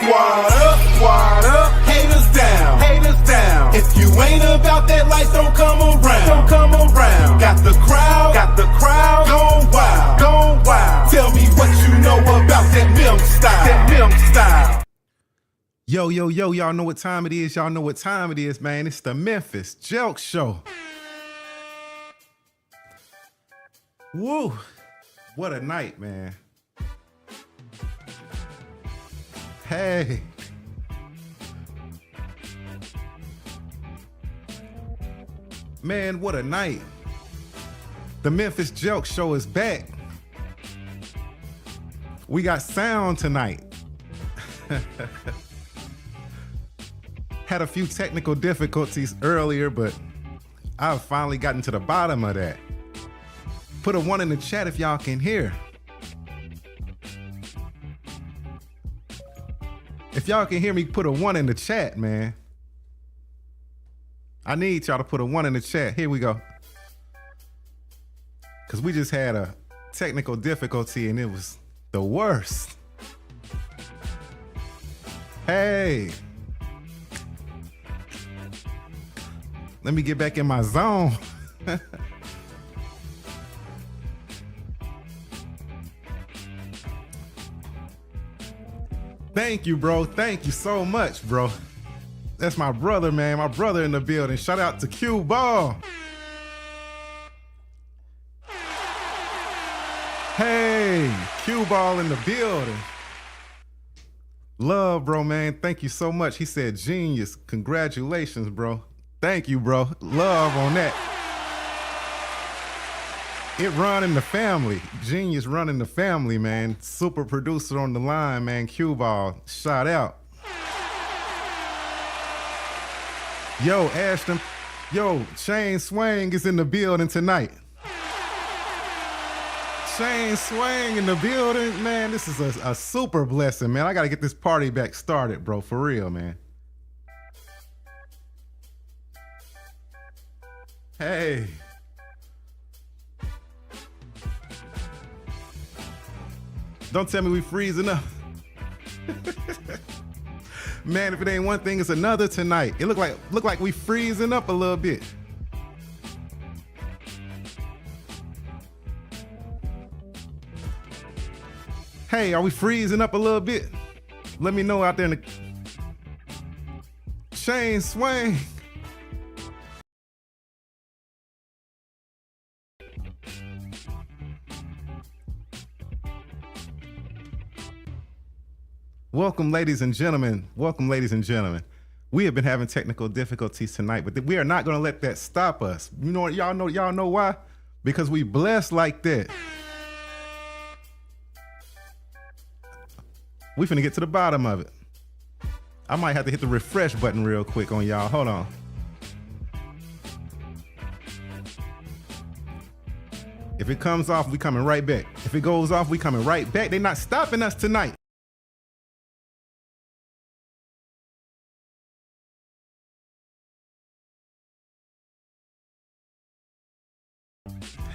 Squad up, haters down, haters down. If you ain't about that life, don't come around, don't come around. Got the crowd, gone wild, gone wild. Tell me what you know about that Mem style, Yo, y'all know what time it is. Y'all know what time it is, man. It's the Memphis Jelks Show. Woo, what a night, man. Hey. Man, what a night. The Memphis Jelks Show is back. We got sound tonight. Had a few technical difficulties earlier, but I've finally gotten to the bottom of that. Put a 1 in the chat if y'all can hear. If y'all can hear me, put a 1 in the chat, man. I need y'all to put a 1 in the chat. Here we go. Because we just had a technical difficulty and it was the worst. Hey. Let me get back in my zone. Thank you, bro. Thank you so much, bro. That's my brother, man. My brother in the building. Shout out to Q Ball. Hey, Q Ball in the building. Love, bro, man. Thank you so much. He said genius. Congratulations, bro. Thank you, bro. Love on that. It run in the family. Genius running the family, man. Super producer on the line, man. Q Ball. Shout out. Yo, Ashton. Yo, Shane Swang is in the building tonight. Shane Swang in the building. Man, this is a super blessing, man. I got to get this party back started, bro. For real, man. Hey. Don't tell me we freezing up. Man, if it ain't one thing, it's another tonight. It look like we freezing up a little bit. Hey, are we freezing up a little bit? Let me know out there in the Shane Swang. Welcome, ladies and gentlemen. Welcome, ladies and gentlemen. We have been having technical difficulties tonight, but we are not going to let that stop us. You know, y'all know why? Because we blessed like that. We finna get to the bottom of it. I might have to hit the refresh button real quick on y'all. Hold on. If it comes off, we coming right back. If it goes off, we coming right back. They're not stopping us tonight.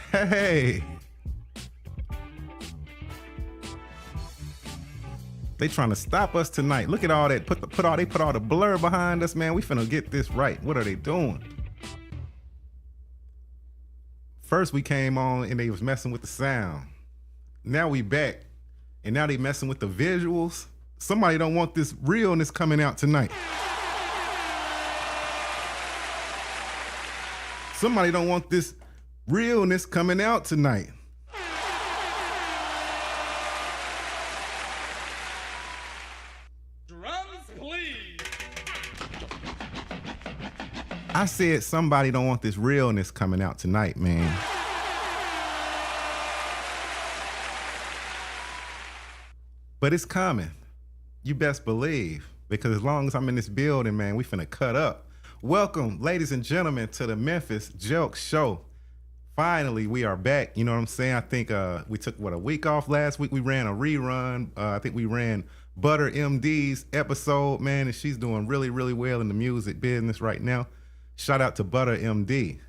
Hey. They trying to stop us tonight. Look at all that. They put all the blur behind us, man. We finna get this right. What are they doing? First we came on and they was messing with the sound. Now we back and now they messing with the visuals. Somebody don't want this realness coming out tonight. Somebody don't want this realness coming out tonight. Drums, please. I said somebody don't want this realness coming out tonight, man. But it's coming. You best believe. Because as long as I'm in this building, man, we finna cut up. Welcome, ladies and gentlemen, to the Memphis Jelks Show. Finally, we are back. You know what I'm saying? I think we took, a week off last week. We ran a rerun. I think we ran Butter MD's episode, man, and she's doing really, really well in the music business right now. Shout out to Butter MD.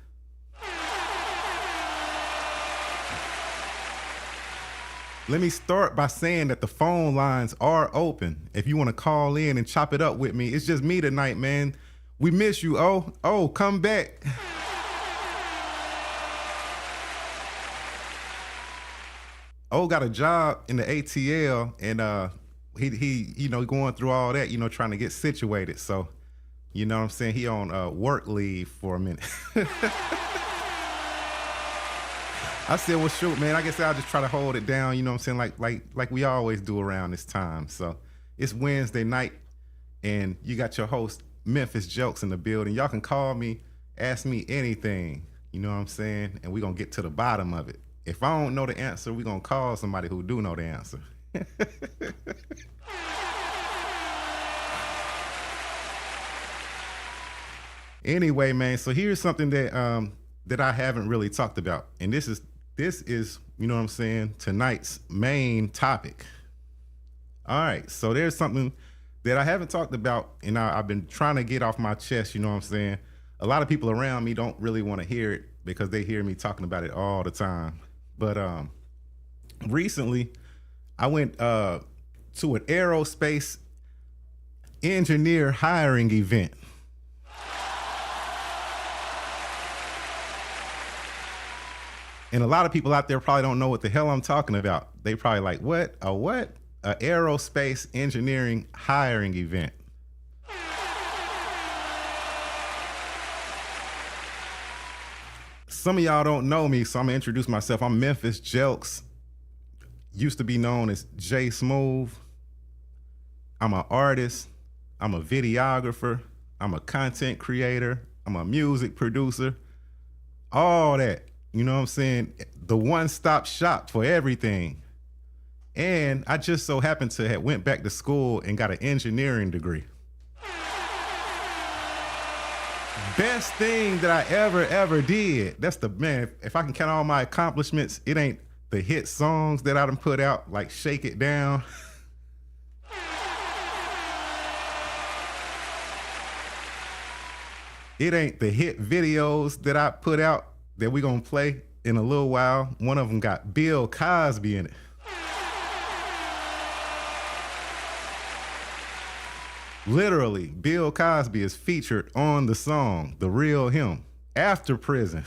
Let me start by saying that the phone lines are open. If you want to call in and chop it up with me, it's just me tonight, man. We miss you, oh. Oh, come back. Oh got a job in the ATL, and he going through all that, trying to get situated. So, you know what I'm saying? He on work leave for a minute. I said, well, shoot, man, I guess I'll just try to hold it down, you know what I'm saying, like we always do around this time. So it's Wednesday night, and you got your host, Memphis Jelks, in the building. Y'all can call me, ask me anything, you know what I'm saying, and we're going to get to the bottom of it. If I don't know the answer, we're going to call somebody who do know the answer. Anyway, man, so here's something that I haven't really talked about, and this is, you know what I'm saying, tonight's main topic. All right, so there's something that I haven't talked about, and I've been trying to get off my chest, you know what I'm saying? A lot of people around me don't really want to hear it because they hear me talking about it all the time. But recently, I went to an aerospace engineer hiring event. And a lot of people out there probably don't know what the hell I'm talking about. They probably like, what? A what? A aerospace engineering hiring event. Some of y'all don't know me, so I'm gonna introduce myself. I'm Memphis Jelks, used to be known as J Smooth. I'm an artist, I'm a videographer, I'm a content creator, I'm a music producer, all that. You know what I'm saying? The one-stop shop for everything. And I just so happened to have went back to school and got an engineering degree. Best thing that I ever did. That's the, man, if I can count all my accomplishments, it ain't the hit songs that I done put out, like Shake It Down. It ain't the hit videos that I put out that we gonna play in a little while. One of them got Bill Cosby in it. Literally, Bill Cosby is featured on the song, The Real Him, after prison.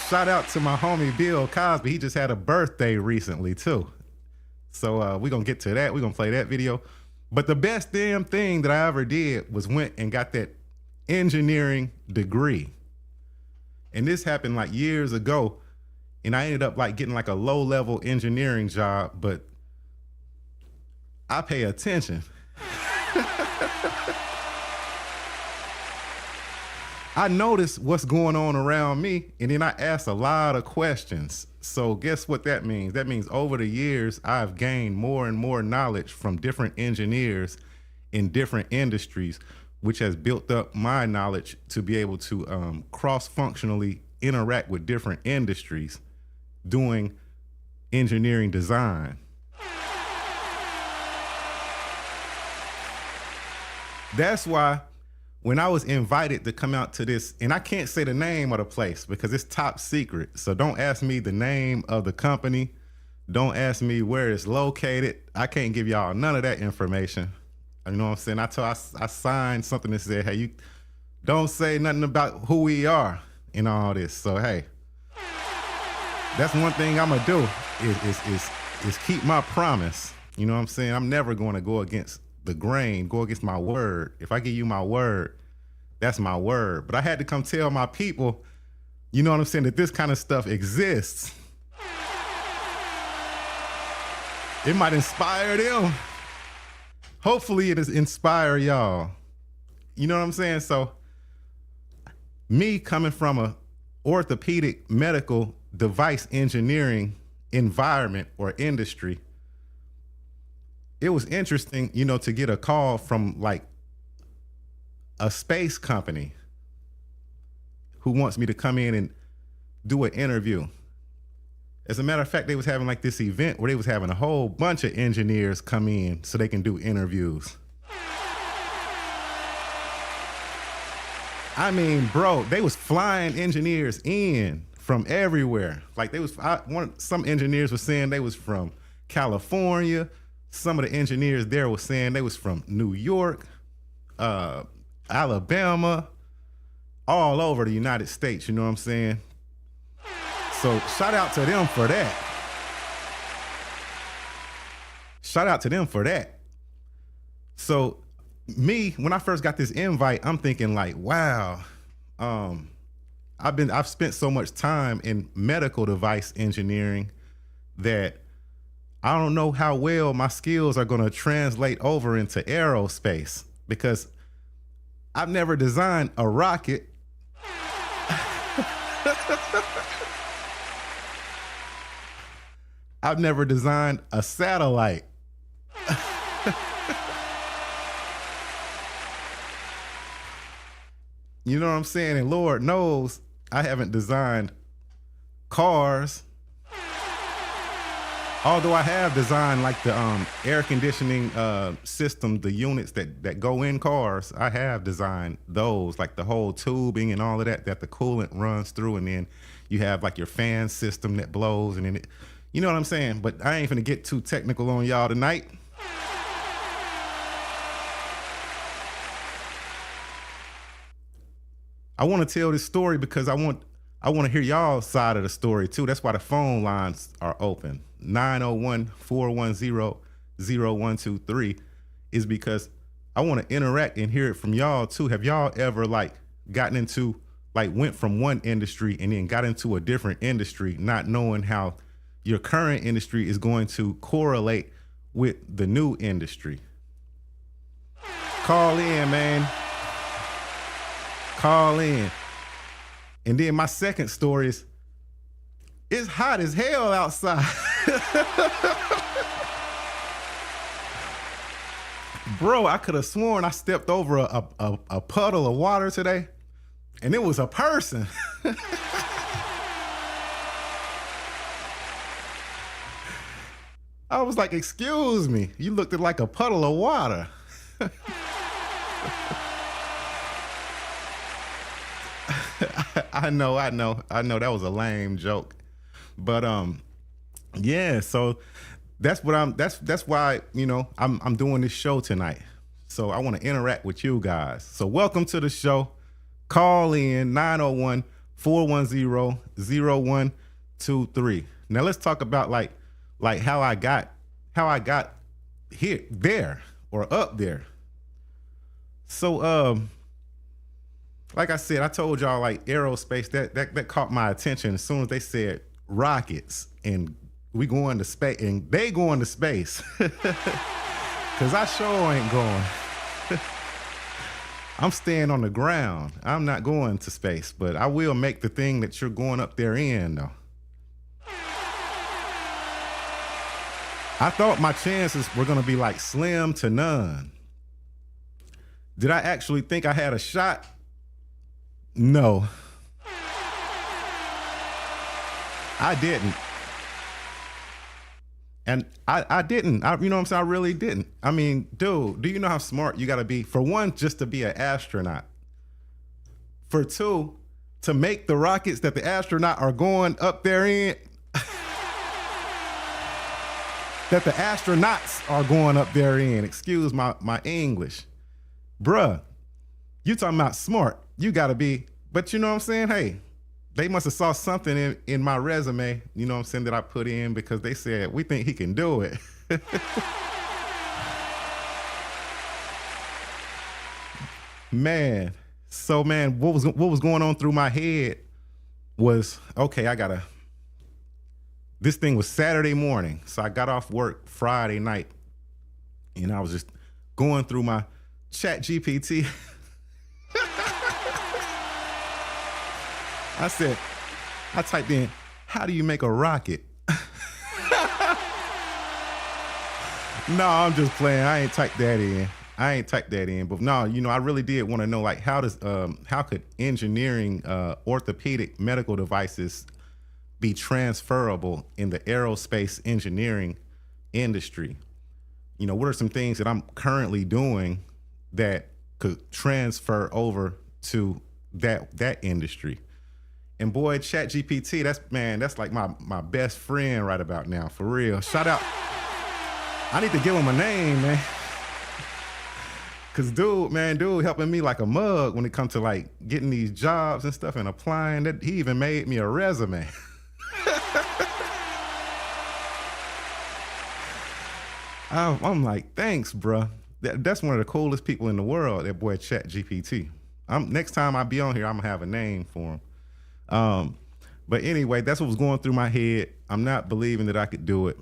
Shout out to my homie Bill Cosby. He just had a birthday recently too. So we're gonna get to that. We're gonna play that video. But the best damn thing that I ever did was went and got that engineering degree. And this happened like years ago, and I ended up like getting like a low-level engineering job, but I pay attention. I notice what's going on around me, and then I ask a lot of questions. So guess what that means? That means over the years, I've gained more and more knowledge from different engineers in different industries, which has built up my knowledge to be able to cross-functionally interact with different industries doing engineering design. That's why when I was invited to come out to this, and I can't say the name of the place because it's top secret, so don't ask me the name of the company. Don't ask me where it's located. I can't give y'all none of that information. You know what I'm saying? I signed something that said, hey, you don't say nothing about who we are in all this. So, hey, that's one thing I'm going to do is keep my promise. You know what I'm saying? I'm never going to go against the grain, go against my word. If I give you my word, that's my word. But I had to come tell my people, you know what I'm saying, that this kind of stuff exists. It might inspire them. Hopefully it is inspire y'all. You know what I'm saying? So me coming from a orthopedic medical device engineering environment or industry, it was interesting, you know, to get a call from like a space company who wants me to come in and do an interview. As a matter of fact, they was having like this event where they was having a whole bunch of engineers come in so they can do interviews. I mean, bro, they was flying engineers in from everywhere. Like some engineers were saying they was from California. Some of the engineers there were saying they was from New York, Alabama, all over the United States, you know what I'm saying? So shout out to them for that. Shout out to them for that. So me, when I first got this invite, I'm thinking like, wow, I've spent so much time in medical device engineering that I don't know how well my skills are going to translate over into aerospace, because I've never designed a rocket. I've never designed a satellite. You know what I'm saying? And Lord knows I haven't designed cars. Although I have designed like the air conditioning system, the units that go in cars, I have designed those, like the whole tubing and all of that the coolant runs through, and then you have like your fan system that blows, and then you know what I'm saying? But I ain't finna get too technical on y'all tonight. I want to tell this story because I want to hear y'all's side of the story too. That's why the phone lines are open. 901-410-0123 is because I want to interact and hear it from y'all too. Have y'all ever like gotten into, like went from one industry and then got into a different industry, not knowing how your current industry is going to correlate with the new industry? Call in, man. Call in. And then my second story is, it's hot as hell outside. Bro, I could have sworn I stepped over a puddle of water today, and it was a person. I was like, excuse me, you looked like a puddle of water. I know that was a lame joke, but yeah, so that's why, you know, I'm doing this show tonight. So I want to interact with you guys. So welcome to the show. Call in 901-410-0123. Now let's talk about like how I got there or up there. So like I said, I told y'all like aerospace, that caught my attention as soon as they said rockets and we going to space, and they going to space. Cause I sure ain't going. I'm staying on the ground. I'm not going to space, but I will make the thing that you're going up there in though. I thought my chances were gonna be like slim to none. Did I actually think I had a shot? No. I didn't. And I didn't. You know what I'm saying? I really didn't. I mean, dude, do you know how smart you got to be? For one, just to be an astronaut. For two, to make the rockets that the astronaut are going up there in, that the astronauts are going up there in. Excuse my English. Bruh, you talking about smart. You got to be, but you know what I'm saying? Hey, they must have saw something in my resume, you know what I'm saying, that I put in, because they said, we think he can do it. Man, so man, what was going on through my head was, okay, this thing was Saturday morning. So I got off work Friday night and I was just going through my chat GPT. I typed in, how do you make a rocket? No, I'm just playing. I ain't typed that in. But no, you know, I really did want to know, like, how could engineering orthopedic medical devices be transferable in the aerospace engineering industry? You know, what are some things that I'm currently doing that could transfer over to that industry? And boy, ChatGPT, that's like my best friend right about now, for real. Shout out. I need to give him a name, man. Cause dude helping me like a mug when it comes to like getting these jobs and stuff and applying. That he even made me a resume. I'm like, thanks, bruh. That's one of the coolest people in the world, that boy ChatGPT. Next time I be on here, I'm gonna have a name for him. But anyway, that's what was going through my head. I'm not believing that I could do it.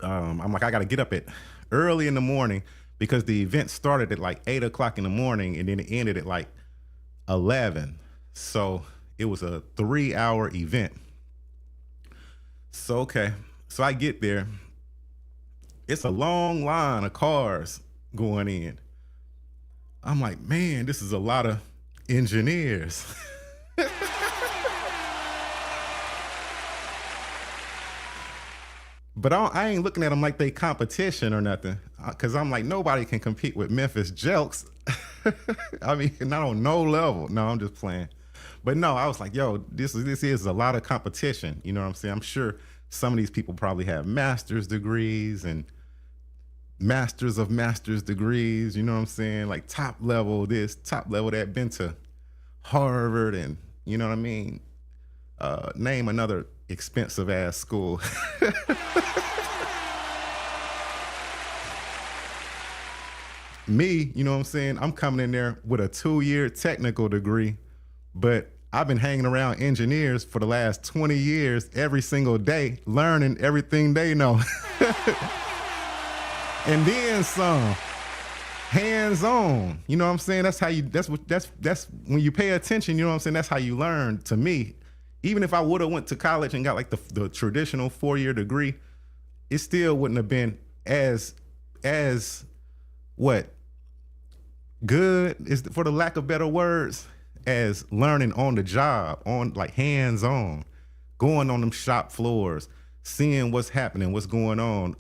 I'm like, I gotta get up at early in the morning because the event started at like 8 o'clock in the morning and then it ended at like 11. So it was a 3-hour event. So, okay. So I get there. It's a long line of cars going in. I'm like, man, this is a lot of engineers. But I ain't looking at them like they competition or nothing. Cause I'm like, nobody can compete with Memphis Jelks. I mean, not on no level. No, I'm just playing. But no, I was like, yo, this is a lot of competition. You know what I'm saying? I'm sure some of these people probably have master's degrees and masters of master's degrees. You know what I'm saying? Like top level this, top level that, been to Harvard and, you know what I mean? Name another expensive ass school. Me, you know what I'm saying? I'm coming in there with a 2-year technical degree, but I've been hanging around engineers for the last 20 years every single day, learning everything they know. And then some. Hands on. You know what I'm saying? That's when you pay attention, you know what I'm saying? That's how you learn, to me. Even if I would have went to college and got like the traditional 4-year degree, it still wouldn't have been as what? Good, is for the lack of better words, as learning on the job, on like hands on, going on them shop floors, seeing what's happening, what's going on.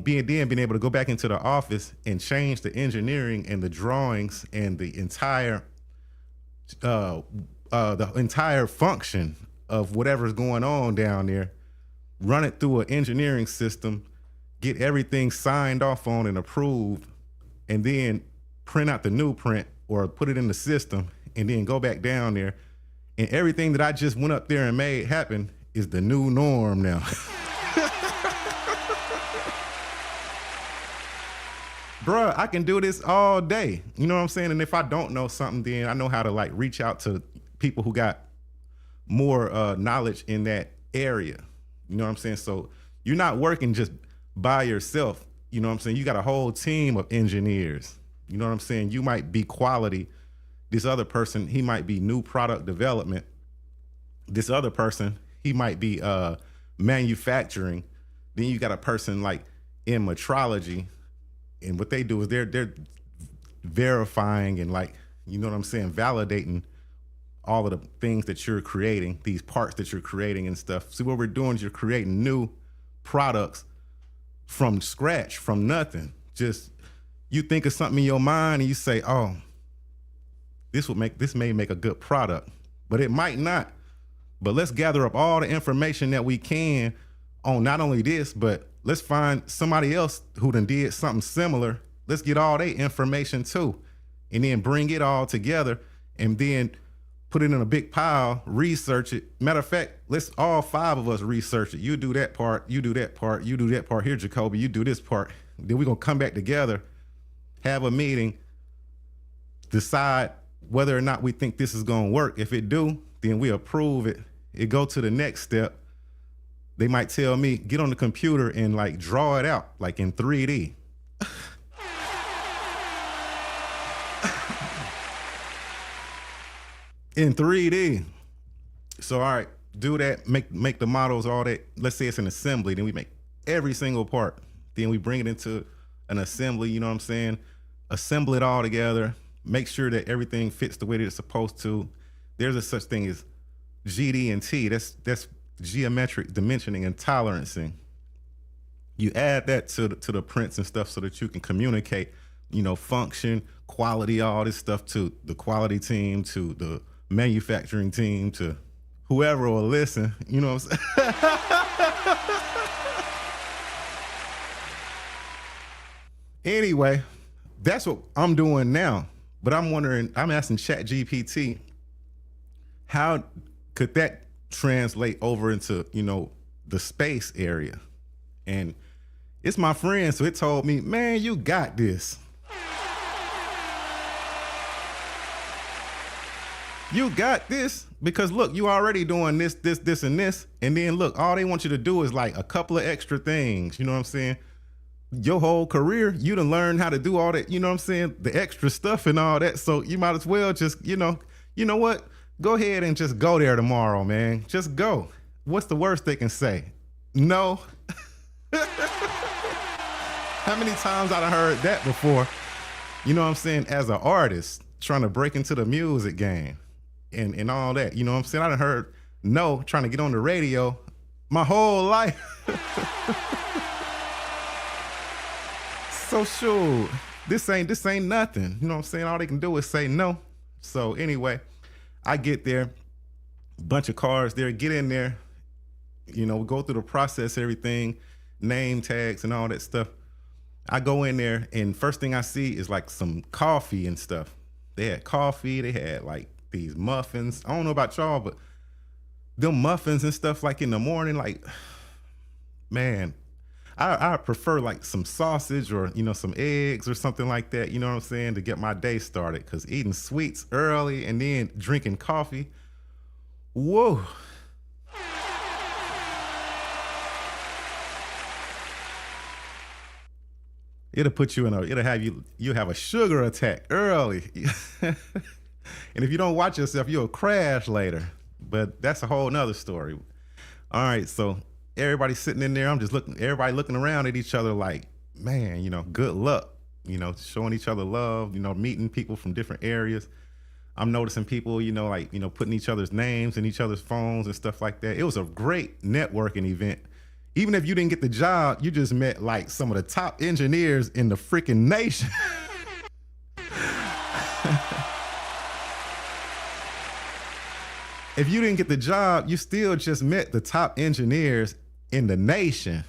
Being able to go back into the office and change the engineering and the drawings and the entire function of whatever's going on down there, run it through an engineering system, get everything signed off on and approved, and then print out the new print or put it in the system and then go back down there. And everything that I just went up there and made happen is the new norm now. Bruh, I can do this all day. You know what I'm saying? And if I don't know something, then I know how to like reach out to people who got more knowledge in that area. You know what I'm saying? So you're not working just by yourself. You know what I'm saying? You got a whole team of engineers. You know what I'm saying? You might be quality. This other person, he might be new product development. This other person, he might be manufacturing. Then you got a person like in metrology. And what they do is they're verifying and, like, you know what I'm saying, validating all of the things that you're creating, these parts that you're creating and stuff. See, what we're doing is you're creating new products from scratch, from nothing. Just, you think of something in your mind and you say, oh, this may make a good product, but it might not. But let's gather up all the information that we can on not only this, but let's find somebody else who done did something similar. Let's get all their information too, and then bring it all together and then put it in a big pile, research it. Matter of fact, let's all 5 of us research it. You do that part, you do that part, you do that part. Here, Jacoby, you do this part. Then we're gonna come back together, have a meeting, decide whether or not we think this is gonna work. If it do, then we approve it. It go to the next step. They might tell me, get on the computer and like draw it out, like in 3D. In 3D. So, all right, do that, make the models, all that. Let's say it's an assembly, then we make every single part. Then we bring it into an assembly, you know what I'm saying? Assemble it all together, make sure that everything fits the way that it's supposed to. There's a such thing as GD&T, that's geometric dimensioning and tolerancing. You add that to the prints and stuff so that you can communicate, you know, function, quality, all this stuff to the quality team, to the manufacturing team to whoever will listen. You know what I'm saying? Anyway, that's what I'm doing now. But I'm wondering, I'm asking ChatGPT, how could that translate over into, the space area? And it's my friend, so it told me, man, you got this. You got this, because look, you already doing this, and this. And then look, all they want you to do is like a couple of extra things. You know what I'm saying? Your whole career, you done learned how to do all that, you know what I'm saying? The extra stuff and all that. So you might as well just, you know what? Go ahead and just go there tomorrow, man. Just go. What's the worst they can say? No. How many times I done heard that before? You know what I'm saying? As an artist trying to break into the music game and all that, you know what I'm saying? I done heard no trying to get on the radio my whole life. So sure, this ain't nothing. You know what I'm saying? All they can do is say no. So anyway, I get there, bunch of cars there, get in there, we go through the process, everything, name tags and all that stuff. I go in there and first thing I see is like some coffee and stuff. They had coffee, they had like these muffins. I don't know about y'all, but them muffins and stuff like in the morning, like, man, I prefer like some sausage or, some eggs or something like that, you know what I'm saying, to get my day started. Because eating sweets early and then drinking coffee, whoa. It'll put you it'll have you have a sugar attack early. And if you don't watch yourself, you'll crash later. But that's a whole nother story. All right, so everybody's sitting in there. I'm just everybody looking around at each other like, man, good luck, showing each other love, meeting people from different areas. I'm noticing people, putting each other's names in each other's phones and stuff like that. It was a great networking event. Even if you didn't get the job, you just met like some of the top engineers in the freaking nation. If you didn't get the job, you still just met the top engineers in the nation.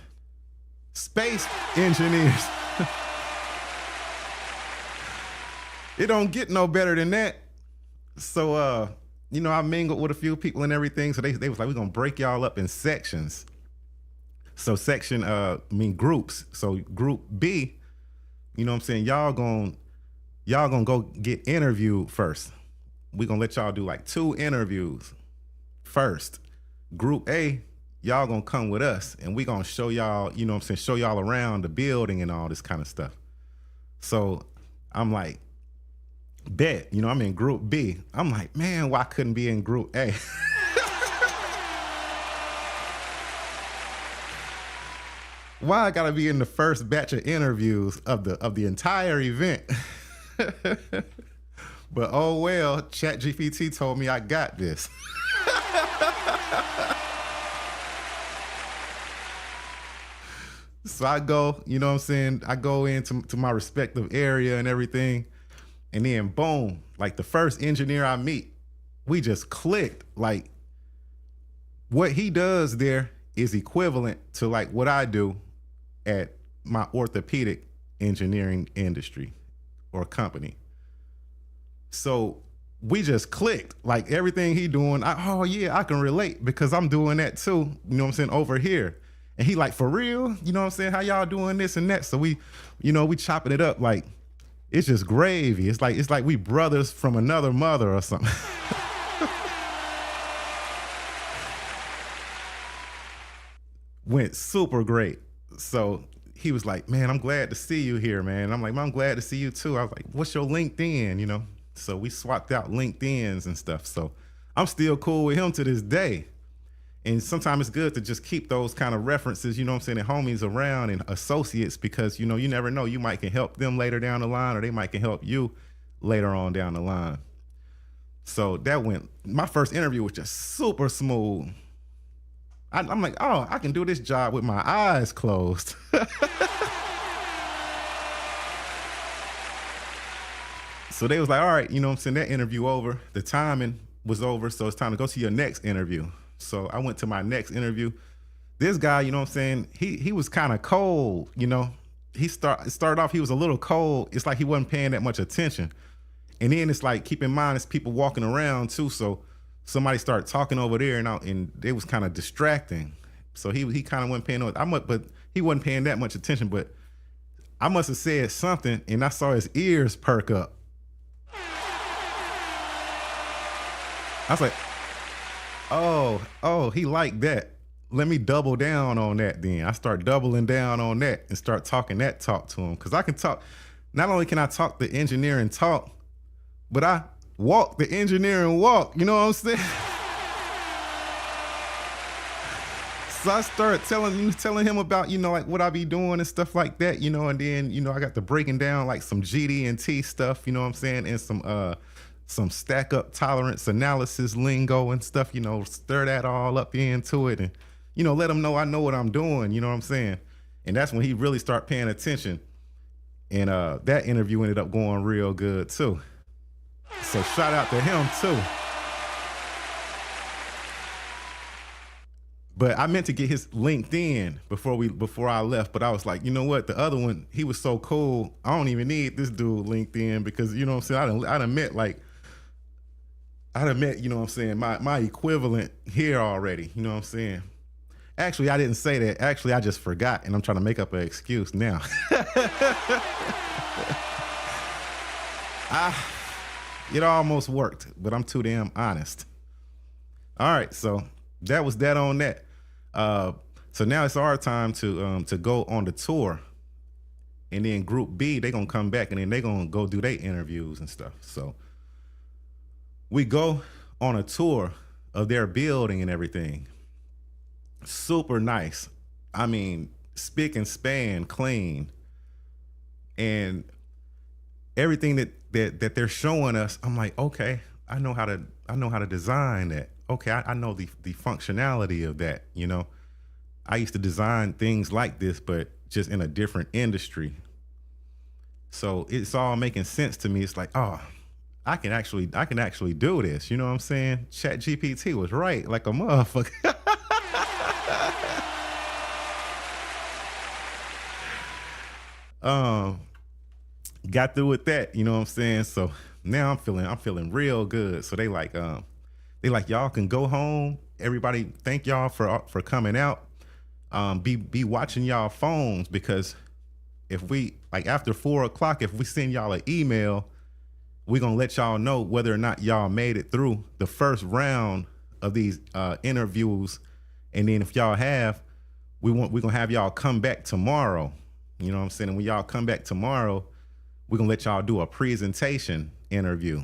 Space engineers. It don't get no better than that. So, I mingled with a few people and everything. So they was like, we're going to break y'all up in sections. So groups. So group B, you know what I'm saying? Y'all gonna go get interviewed first. We're going to let y'all do like 2 interviews first. Group A, y'all gonna come with us and we gonna show y'all, show y'all around the building and all this kind of stuff. So I'm like, bet, I'm in group B. I'm like, man, why couldn't be in group A? Why I gotta be in the first batch of interviews of the entire event? But oh well, ChatGPT told me I got this. So I go, I go into my respective area and everything. And then boom, like the first engineer I meet, we just clicked. Like what he does there is equivalent to like what I do at my orthopedic engineering industry or company. So we just clicked, like everything he doing. Oh yeah, I can relate because I'm doing that too. You know what I'm saying, over here. And he like, for real? You know what I'm saying? How y'all doing this and that? So we chopping it up like it's just gravy. It's like we brothers from another mother or something. Went super great. So he was like, man, I'm glad to see you here, man. And I'm like, man, I'm glad to see you too. I was like, what's your LinkedIn, So we swapped out LinkedIns and stuff. So I'm still cool with him to this day. And sometimes it's good to just keep those kind of references, and homies around and associates, because, you never know, you might can help them later down the line, or they might can help you later on down the line. So my first interview was just super smooth. I'm like, oh, I can do this job with my eyes closed. So they was like, all right, that interview over. The timing was over, so it's time to go to your next interview. So I went to my next interview. This guy, you know what I'm saying, he was kind of cold, you know. It started off, he was a little cold. It's like he wasn't paying that much attention. And then it's like, keep in mind, it's people walking around too, so somebody started talking over there, and it was kind of distracting. So he kind of wasn't paying no, but he wasn't paying that much attention, but I must have said something, and I saw his ears perk up. I was like, oh, he liked that. Let me double down on that then. I start doubling down on that and start talking that talk to him. Because I can talk, not only can I talk the engineering talk, but I walk the engineering walk. You know what I'm saying? So I started telling him about, you know, like what I be doing and stuff like that, you know, and then, you know, I got to breaking down like some GD&T stuff, you know what I'm saying, and some stack up tolerance analysis lingo and stuff, you know, stir that all up into it and, you know, let him know I know what I'm doing, you know what I'm saying? And that's when he really started paying attention. And that interview ended up going real good too. So shout out to him too. But I meant to get his LinkedIn before I left, but I was like, you know what? The other one, he was so cool. I don't even need this dude LinkedIn because, you know what I'm saying? I done met, you know what I'm saying, my equivalent here already, you know what I'm saying? Actually, I didn't say that. Actually, I just forgot, and I'm trying to make up an excuse now. It almost worked, but I'm too damn honest. All right, so that was that on that. So now it's our time to go on the tour, and then Group B, they gonna come back, and then they gonna go do their interviews and stuff. So we go on a tour of their building and everything. Super nice. I mean, spick and span clean, and everything that they're showing us, I'm like, okay, I know how to design that. Okay, I know the functionality of that, you know. I used to design things like this, but just in a different industry. So it's all making sense to me. It's like, oh, I can actually do this. You know what I'm saying? ChatGPT was right, like a motherfucker. Got through with that, you know what I'm saying? So now I'm feeling real good. So they like y'all can go home. Everybody, thank y'all for coming out. Be watching y'all phones, because if we, like, after 4 o'clock, if we send y'all an email, we're gonna let y'all know whether or not y'all made it through the first round of these interviews. And then if y'all have, we're gonna have y'all come back tomorrow. You know what I'm saying? And when y'all come back tomorrow, we're gonna let y'all do a presentation interview.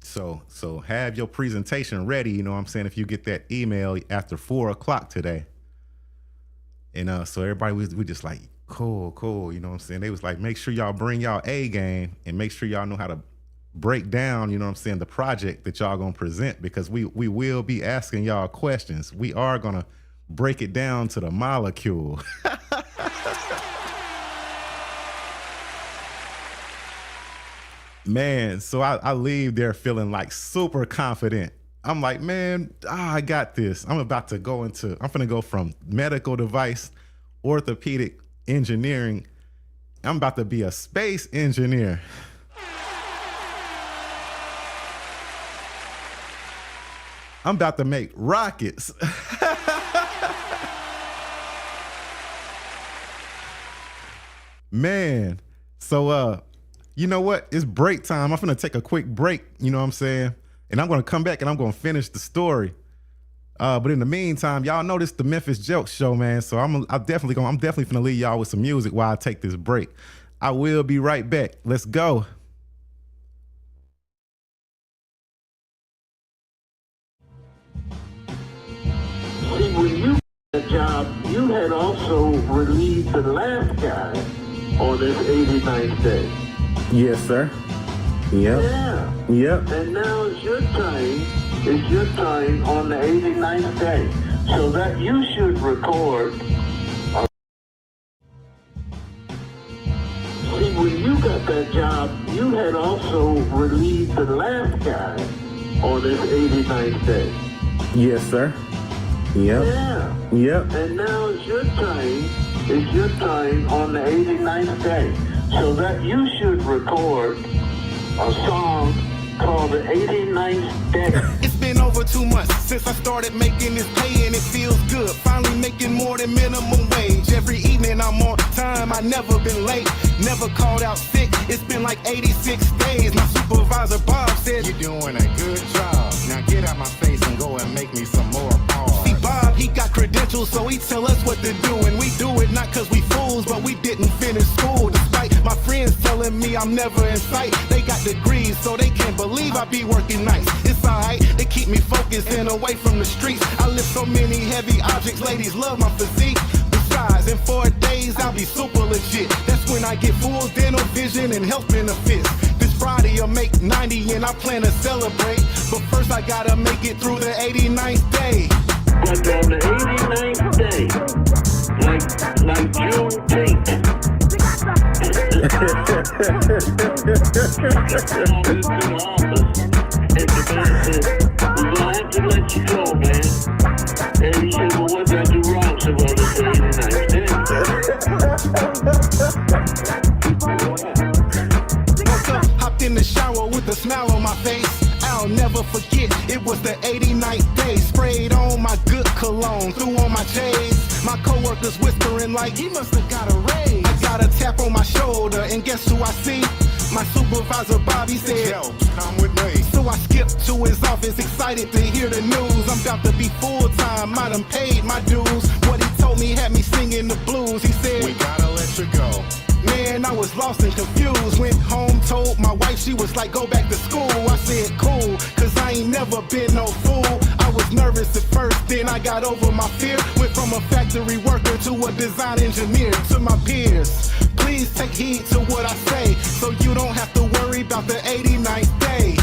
So have your presentation ready, you know what I'm saying, if you get that email after 4 o'clock today. And so everybody we just like, cool, you know what I'm saying? They was like, make sure y'all bring y'all A game and make sure y'all know how to break down, you know what I'm saying, the project that y'all gonna present, because we will be asking y'all questions. We are gonna break it down to the molecule. Man, so I leave there feeling like super confident. I'm like, man, I got this. I'm finna go from medical device, orthopedic engineering. I'm about to be a space engineer. I'm about to make rockets. Man, so you know what? It's break time. I'm gonna take a quick break, you know what I'm saying? And I'm gonna come back and I'm gonna finish the story. But in the meantime, y'all know this the Memphis Jelks Show, man. So I'm definitely gonna leave y'all with some music while I take this break. I will be right back. Let's go. See, when you got the job, you had also relieved the last guy on his 89th day. Yes, sir. Yep. Yeah. Yep. And now it's your time. It's your time on the 89th day. So that you should record. See, when you got that job, you had also relieved the last guy on this 89th day. Yes, sir. Yep. Yeah. Yep. And now it's your time. It's your time on the 89th day. So that you should record a song called the 89th day. It's been over 2 months since I started making this pay, and it feels good. Finally making more than minimum wage. Every evening I'm on time, I never been late, never called out sick. It's been like 86 days. My supervisor Bob said, You're doing a good job. Now get out my face and go and make me some more bars. see Bob, he got credentials, so he tell us what to do. And we do it not cause we fools, but we didn't finish school. Despite my friends telling me I'm never in sight. They got degrees, so they can't believe I be working nights. It's alright, they keep me focused and away from the streets. I lift so many heavy objects, ladies love my physique. Besides, in 4 days I'll be super legit. That's when I get full dental vision and health benefits. This Friday I'll make 90 and I plan to celebrate. But first I gotta make it through the 89th day. But on the 89th day, like Juneteenth, we're gonna have to let you go, man. And he said, well, what did I do wrong? So, well, it's the 89th day. Woke up, hopped in the shower with a smile on my face. I'll never forget, it was the 89th day. Sprayed on my good cologne, threw on my J's. My coworkers whispering like, he must have got a raise. I got a tap on my shoulder, and guess who I see? My supervisor Bobby said, Yo, come with me. so I skipped to his office, excited to hear the news. I'm about to be full-time, I done paid my dues. What he told me had me singing the blues. He said, We gotta let you go. man, I was lost and confused. Went home, told my wife, she was like, go back to school. I said, cool, cause I ain't never been no fool. I was nervous at first, then I got over my fear. Went from a factory worker to a design engineer. To my peers, please take heed to what I say, so you don't have to worry about the 89th day.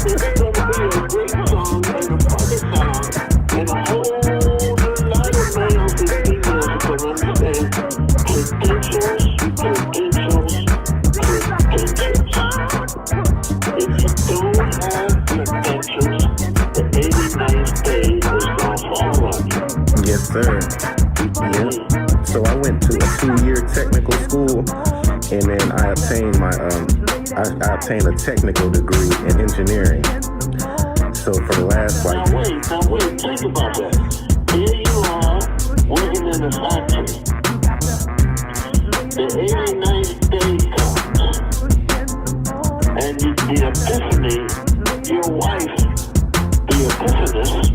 It's gonna be a great song and a funny song, and a whole lot of males and females are gonna understand credentials. If you don't have credentials, the 89th day is gonna fall on you. Yes, sir. Yep. So I went to a 2-year technical school, and then I obtained my I obtained a technical degree in engineering. So for the last Now wait, think about that. Here you are, working in a factory. The 89th day comes, and the epiphany, your wife, the epiphanist,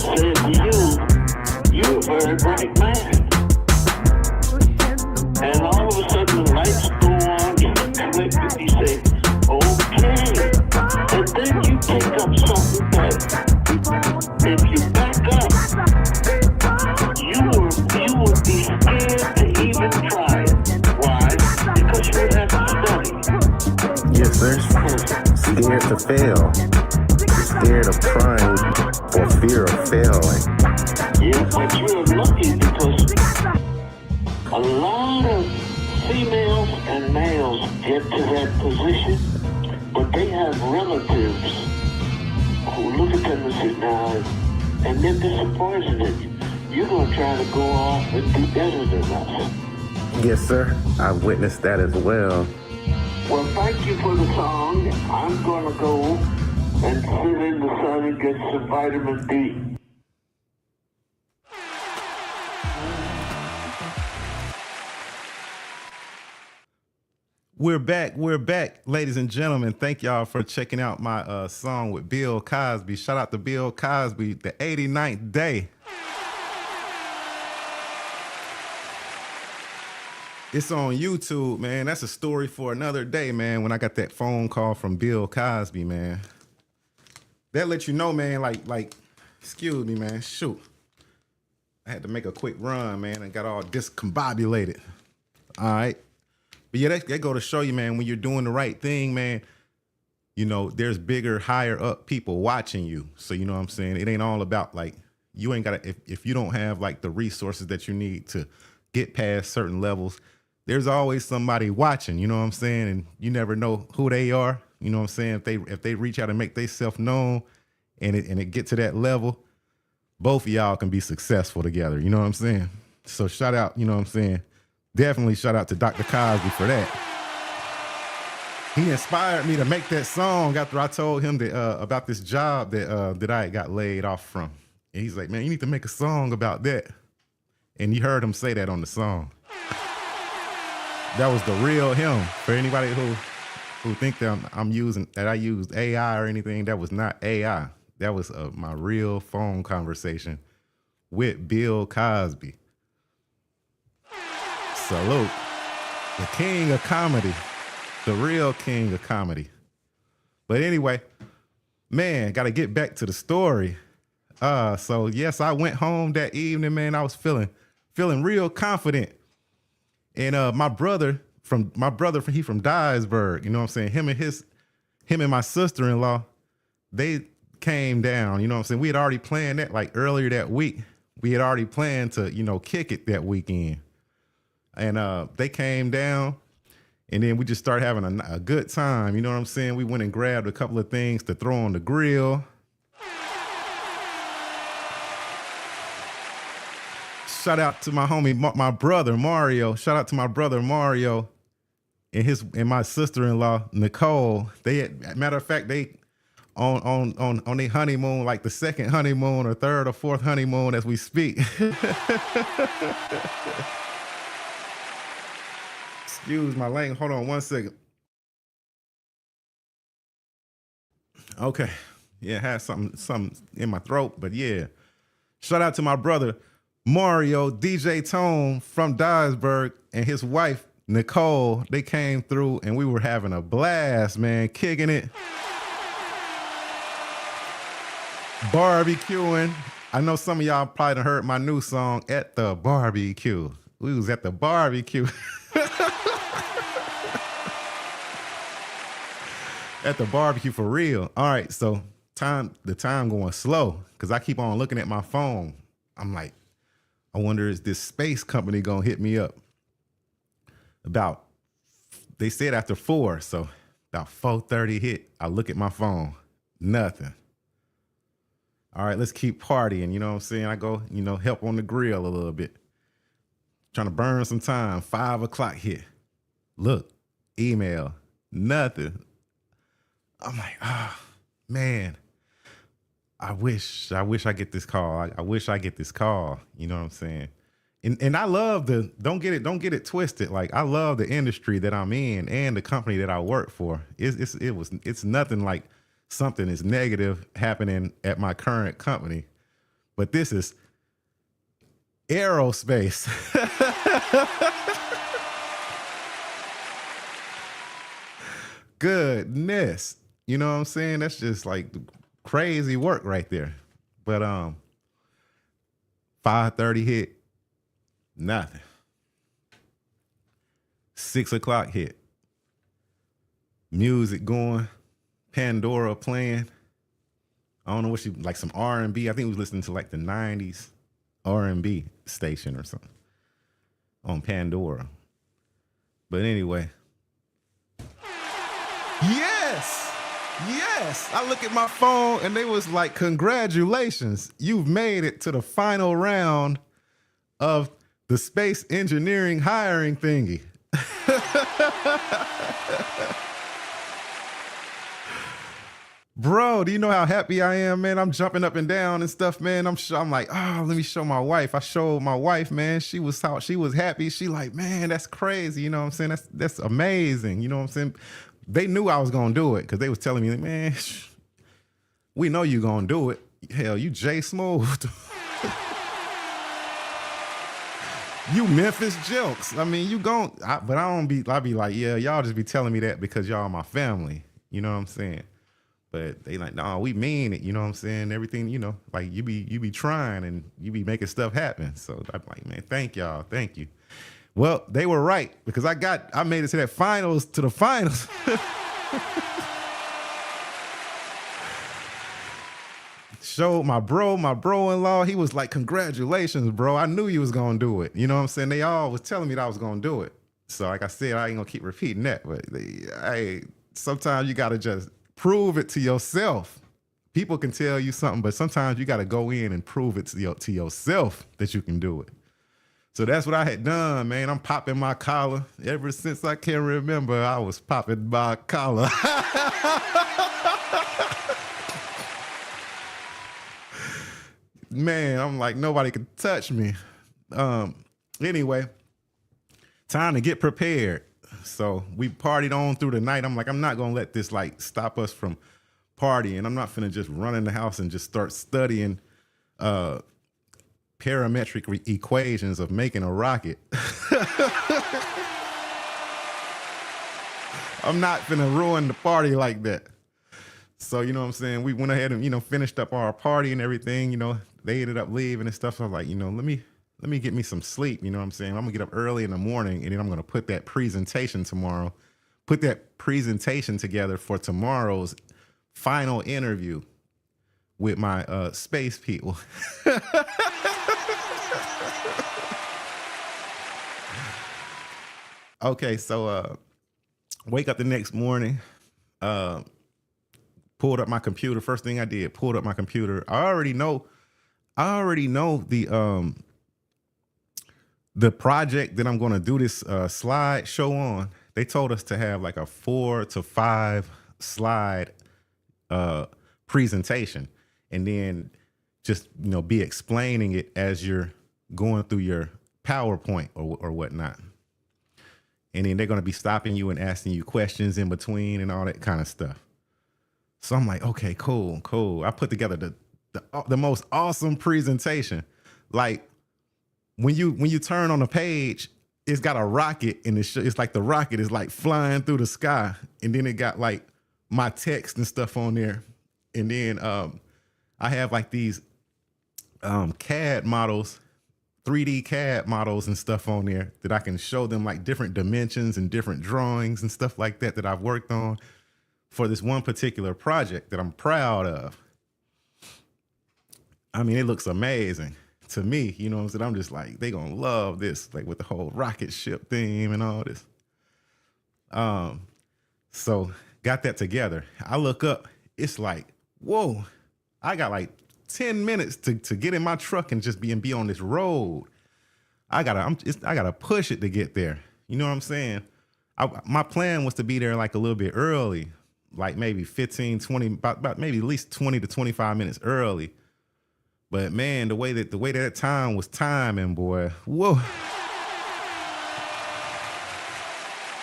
said to you, you're a very bright man. And all of a sudden the lights go on, you click, and you say, okay. And then you take up something that, if you back up, you would be scared to even try it. Why? Because you would have to study. Yes, sir. Scared to fail. Scared of trying or fear of failing. Yeah, but you're lucky because a lot of females and males get to that position, but they have relatives who look at them and say, nah, and they're disappointed in you. You're going to try to go off and do better than us. Yes, sir. I've witnessed that as well. Well, thank you for the song. I'm going to go and sit in the sun and get some vitamin D. We're back, ladies and gentlemen. Thank y'all for checking out my song with Bill Cosby. Shout out to Bill Cosby, the 89th day. It's on YouTube, man. That's a story for another day, man. When I got that phone call from Bill Cosby, man. That let you know, man, like, excuse me, man, shoot. I had to make a quick run, man, and got all discombobulated. All right. But yeah, that go to show you, man, when you're doing the right thing, man, you know, there's bigger, higher up people watching you. So, you know what I'm saying? It ain't all about, like, you ain't got to, if you don't have, like, the resources that you need to get past certain levels, there's always somebody watching, you know what I'm saying? And you never know who they are. You know what I'm saying? If they reach out and make themselves known and it get to that level, both of y'all can be successful together. You know what I'm saying? So shout out, you know what I'm saying? Definitely shout out to Dr. Cosby for that. He inspired me to make that song after I told him that about this job that I got laid off from. And he's like, man, you need to make a song about that. And you heard him say that on the song. That was the real him. For anybody who think that I used AI or anything, that was not AI. That was my real phone conversation with Bill Cosby. Salute. The king of comedy. The real king of comedy. But anyway, man, got to get back to the story. So yes, I went home that evening, man. I was feeling real confident. And my brother, he from Dyersburg, you know what I'm saying? Him and my sister-in-law, they came down, you know what I'm saying? We had already planned that like earlier that week. We had already planned to, you know, kick it that weekend. And they came down. And then we just started having a good time. You know what I'm saying? We went and grabbed a couple of things to throw on the grill. Shout out to my homie, my brother, Mario. Shout out to my brother, Mario, and my sister-in-law, Nicole. They had, matter of fact, they on their honeymoon, like the second honeymoon or third or fourth honeymoon as we speak. Excuse my language. Hold on one second. Okay. Yeah, I had something in my throat, but yeah. Shout out to my brother, Mario, DJ Tone from Dyersburg, and his wife, Nicole. They came through and we were having a blast, man, kicking it. Barbecuing. I know some of y'all probably done heard my new song, At the Barbecue. We was at the barbecue. At the barbecue for real. All right, so the time going slow because I keep on looking at my phone. I'm like, I wonder is this space company gonna hit me up? They said after 4, so about 4:30 hit. I look at my phone, nothing. All right, let's keep partying. You know what I'm saying? I go, you know, help on the grill a little bit. Trying to burn some time. 5 o'clock hit. Look, email, nothing. I'm like, man, I wish I get this call. I wish I get this call. You know what I'm saying? And I love don't get it twisted. Like I love the industry that I'm in and the company that I work for. It's nothing like something is negative happening at my current company, but this is Aerospace. Goodness. You know what I'm saying? That's just like crazy work right there. But 5:30 hit, nothing. 6 o'clock hit. Music going, Pandora playing. I don't know what she like some R&B. I think we was listening to like the 90s R&B station or something on Pandora. But anyway. Yes, I look at my phone and they was like, congratulations, you've made it to the final round of the space engineering hiring thingy. Bro, do you know how happy I am, man? I'm jumping up and down and stuff, man. I'm like, oh, let me show my wife. I showed my wife, man. She was happy. She like, man, that's crazy. You know what I'm saying? That's amazing. You know what I'm saying? They knew I was gonna do it because they was telling me, man, we know you gonna do it. Hell, you Jay Smooth. You Memphis Jelks. I mean, but I be like, yeah, y'all just be telling me that because y'all my family. You know what I'm saying? But they like, no, we mean it. You know what I'm saying? Everything, you know, like you be trying and you be making stuff happen. So I'm like, man, thank y'all. Thank you. Well, they were right because I made it to the finals. Showed my bro-in-law. He was like, congratulations, bro. I knew you was going to do it. You know what I'm saying? They all was telling me that I was going to do it. So like I said, I ain't going to keep repeating that, but sometimes you got to just prove it to yourself. People can tell you something, but sometimes you got to go in and prove it to yourself that you can do it. So that's what I had done, man. I'm popping my collar. Ever since I can remember, I was popping my collar. Man, I'm like, nobody can touch me. Anyway, time to get prepared. So we partied on through the night. I'm like, I'm not gonna let this like stop us from partying. I'm not finna just run in the house and just start studying parametric equations of making a rocket. I'm not finna ruin the party like that. So, you know what I'm saying? We went ahead and, you know, finished up our party and everything, you know, they ended up leaving and stuff. So I was like, you know, let me get me some sleep. You know what I'm saying? I'm gonna get up early in the morning and then I'm gonna put that presentation tomorrow, put that presentation together for tomorrow's final interview with my space people. Okay, so wake up the next morning, pulled up my computer. First thing I did, pulled up my computer. I already know the project that I'm going to do this slide show on. They told us to have like a 4 to 5 slide presentation, and then just, you know, be explaining it as you're going through your PowerPoint or whatnot. And then they're going to be stopping you and asking you questions in between and all that kind of stuff. So I'm like, okay, cool. I put together the most awesome presentation. Like when you turn on the page, it's got a rocket and it's like the rocket is like flying through the sky. And then it got like my text and stuff on there. And then I have like these CAD models, 3D CAD models and stuff on there that I can show them like different dimensions and different drawings and stuff like that I've worked on for this one particular project that I'm proud of. I mean, it looks amazing to me, you know what I'm saying? I'm just like, they gonna love this, like with the whole rocket ship theme and all this. So got that together. I look up, it's like, whoa, I got like 10 minutes to get in my truck and just be on this road. I gotta push it to get there. You know what I'm saying? My plan was to be there like a little bit early, like maybe 15, 20, about maybe at least 20 to 25 minutes early. But man, the way that time was timing, boy, whoa.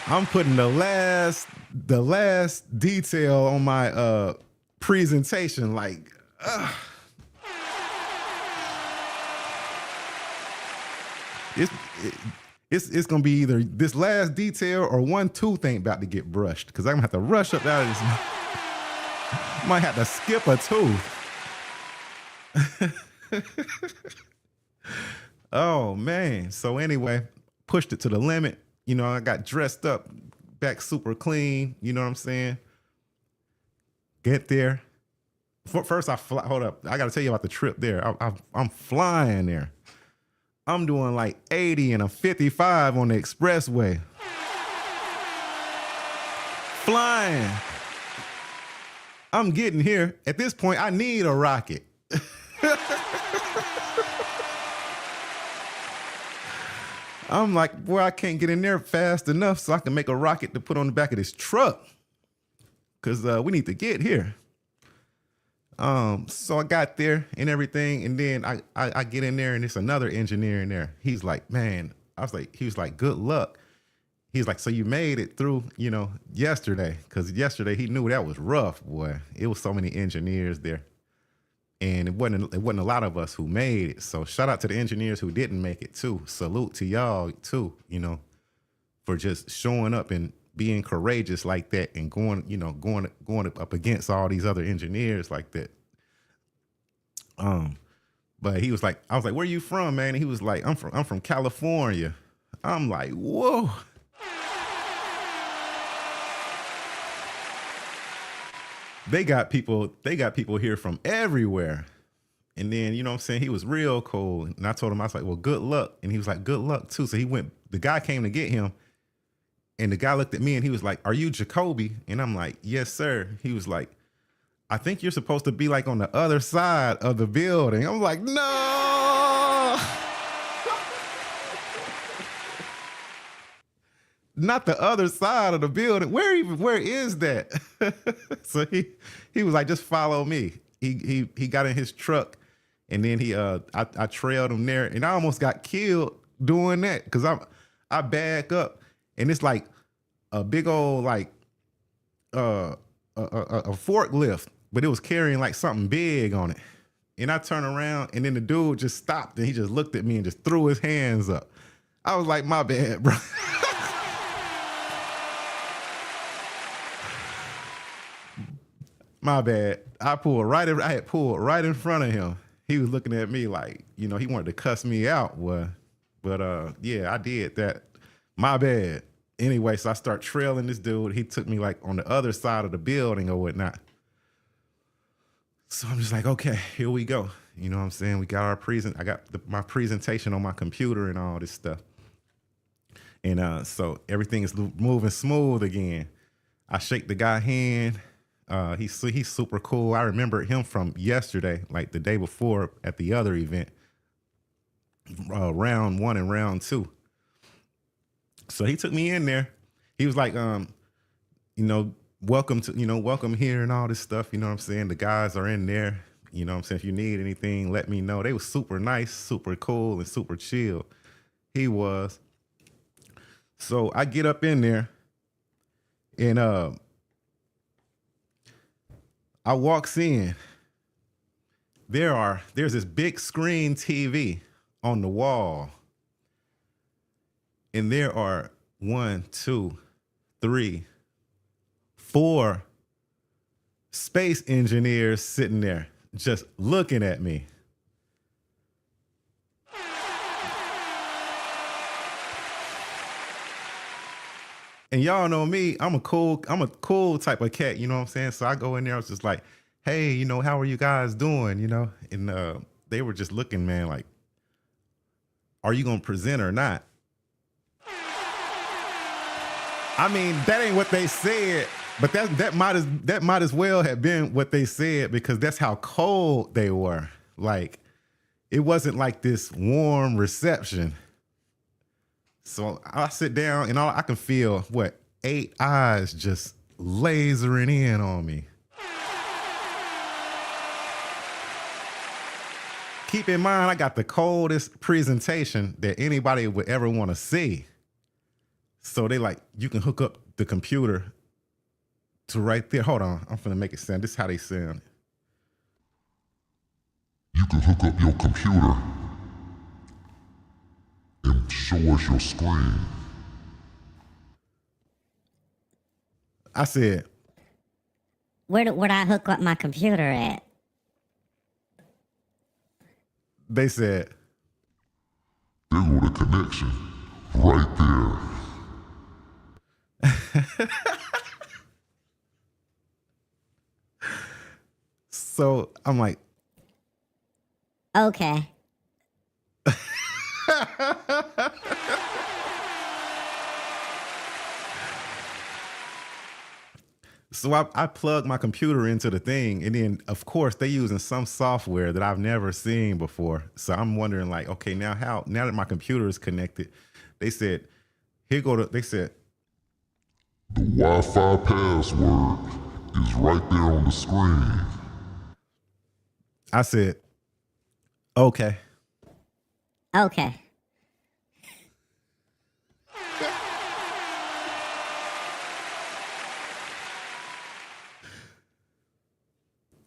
I'm putting the last detail on my presentation, like, It's gonna be either this last detail or one tooth ain't about to get brushed, because I'm gonna have to rush up out of this. Might have to skip a tooth. Oh man. So anyway, pushed it to the limit. You know, I got dressed up, back super clean. You know what I'm saying? Get there. First, hold up. I got to tell you about the trip there. I'm flying there. I'm doing like 80 and a 55 on the expressway. Flying. I'm getting here. At this point, I need a rocket. I'm like, boy, I can't get in there fast enough so I can make a rocket to put on the back of this truck, because we need to get here. So I got there and everything, and then I get in there and it's another engineer in there. He's like, man, he was like, good luck. He's like, so you made it through, you know, yesterday, because yesterday he knew that was rough, boy. It was so many engineers there, and it wasn't a lot of us who made it. So shout out to the engineers who didn't make it too. Salute to y'all too, you know, for just showing up and being courageous like that and going up against all these other engineers like that. But he was like, I was like, where you from, man? And he was like, I'm from California. I'm like, whoa. They got people here from everywhere. And then, you know what I'm saying? He was real cool. And I told him, I was like, well, good luck. And he was like, good luck too. So the guy came to get him. And the guy looked at me and he was like, "Are you Jacoby?" And I'm like, "Yes, sir." He was like, "I think you're supposed to be like on the other side of the building." I'm like, "No." Not the other side of the building. Where is that? So he was like, "Just follow me." He got in his truck and then I trailed him there and I almost got killed doing that because I back up and it's like a big old like a forklift, but it was carrying like something big on it. And I turned around and then the dude just stopped and he just looked at me and just threw his hands up. I was like, "My bad, bro." My bad. I had pulled right in front of him. He was looking at me like, he wanted to cuss me out. But yeah, I did that. My bad. Anyway, so I start trailing this dude. He took me like on the other side of the building or whatnot. So I'm just like, okay, here we go. You know what I'm saying? We got our I got my presentation on my computer and all this stuff. And so everything is moving smooth again. I shake the guy's hand. He's super cool. I remember him from yesterday, like the day before at the other event, round 1 and round 2. So he took me in there. He was like, welcome here and all this stuff. You know what I'm saying? The guys are in there. You know what I'm saying? If you need anything, let me know. They were super nice, super cool, and super chill. He was. So I get up in there and I walks in. There's this big screen TV on the wall. And there are 1, 2, 3, 4 space engineers sitting there just looking at me. And y'all know me, I'm a cool type of cat, you know what I'm saying? So I go in there, I was just like, "Hey, how are you guys doing?" And they were just looking, man, like, "Are you gonna present or not?" I mean, that ain't what they said, but that might as well have been what they said because that's how cold they were. Like, it wasn't like this warm reception. So I sit down and all I can feel 8 eyes just lasering in on me. Keep in mind, I got the coldest presentation that anybody would ever want to see. So they like, "You can hook up the computer to right there." Hold on, I'm finna make it sound. This is how they sound. "You can hook up your computer and show us your screen." I said, Where'd I hook up my computer at? they said, "There go the connection, right there." So I'm like, Okay. So I plugged my computer into the thing, and then of course they using some software that I've never seen before. So I'm wondering, like, okay, now that my computer is connected, they said, they said, "The Wi-Fi password is right there on the screen." I said, "Okay." Okay.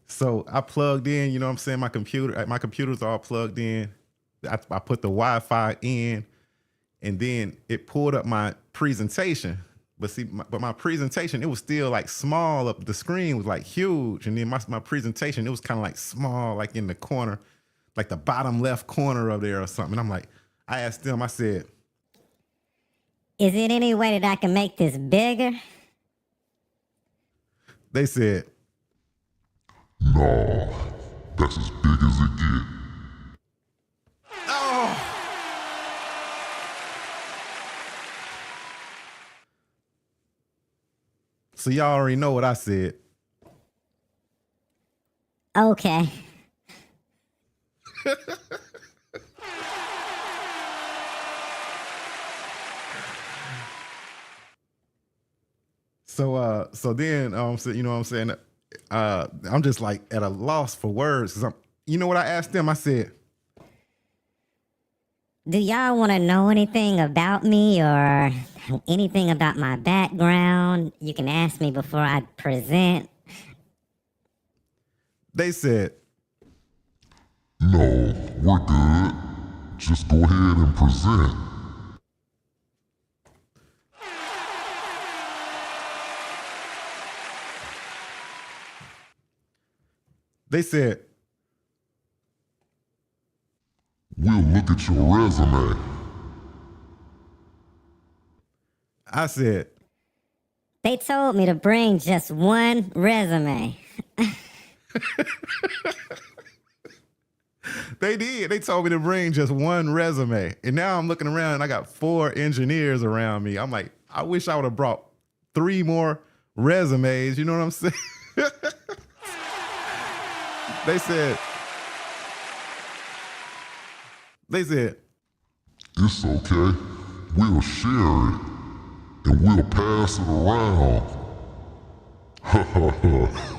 So I plugged in, you know what I'm saying? My computer's all plugged in. I put the Wi-Fi in, and then it pulled up my presentation. But see, my presentation, it was still like small up. The screen was like huge. And then my presentation, it was kind of like small, like in the corner, like the bottom left corner of there or something. And I'm like, I asked them, I said, "Is it any way that I can make this bigger?" They said, "No, that's as big as it get." So y'all already know what I said. Okay. So then, so you know what I'm saying? I'm just like at a loss for words because you know what I asked them? I said, Do y'all want to know anything about me or anything about my background? You can ask me before I present. they said, No, we're good. Just go ahead and present. they said, We'll look at your resume. I said, They told me to bring just one resume. they did. They told me to bring just one resume. And now I'm looking around and I got 4 engineers around me. I'm like, I wish I would have brought 3 more resumes. You know what I'm saying? They said, It's okay. We'll share it. And we'll pass it around. Ha ha ha.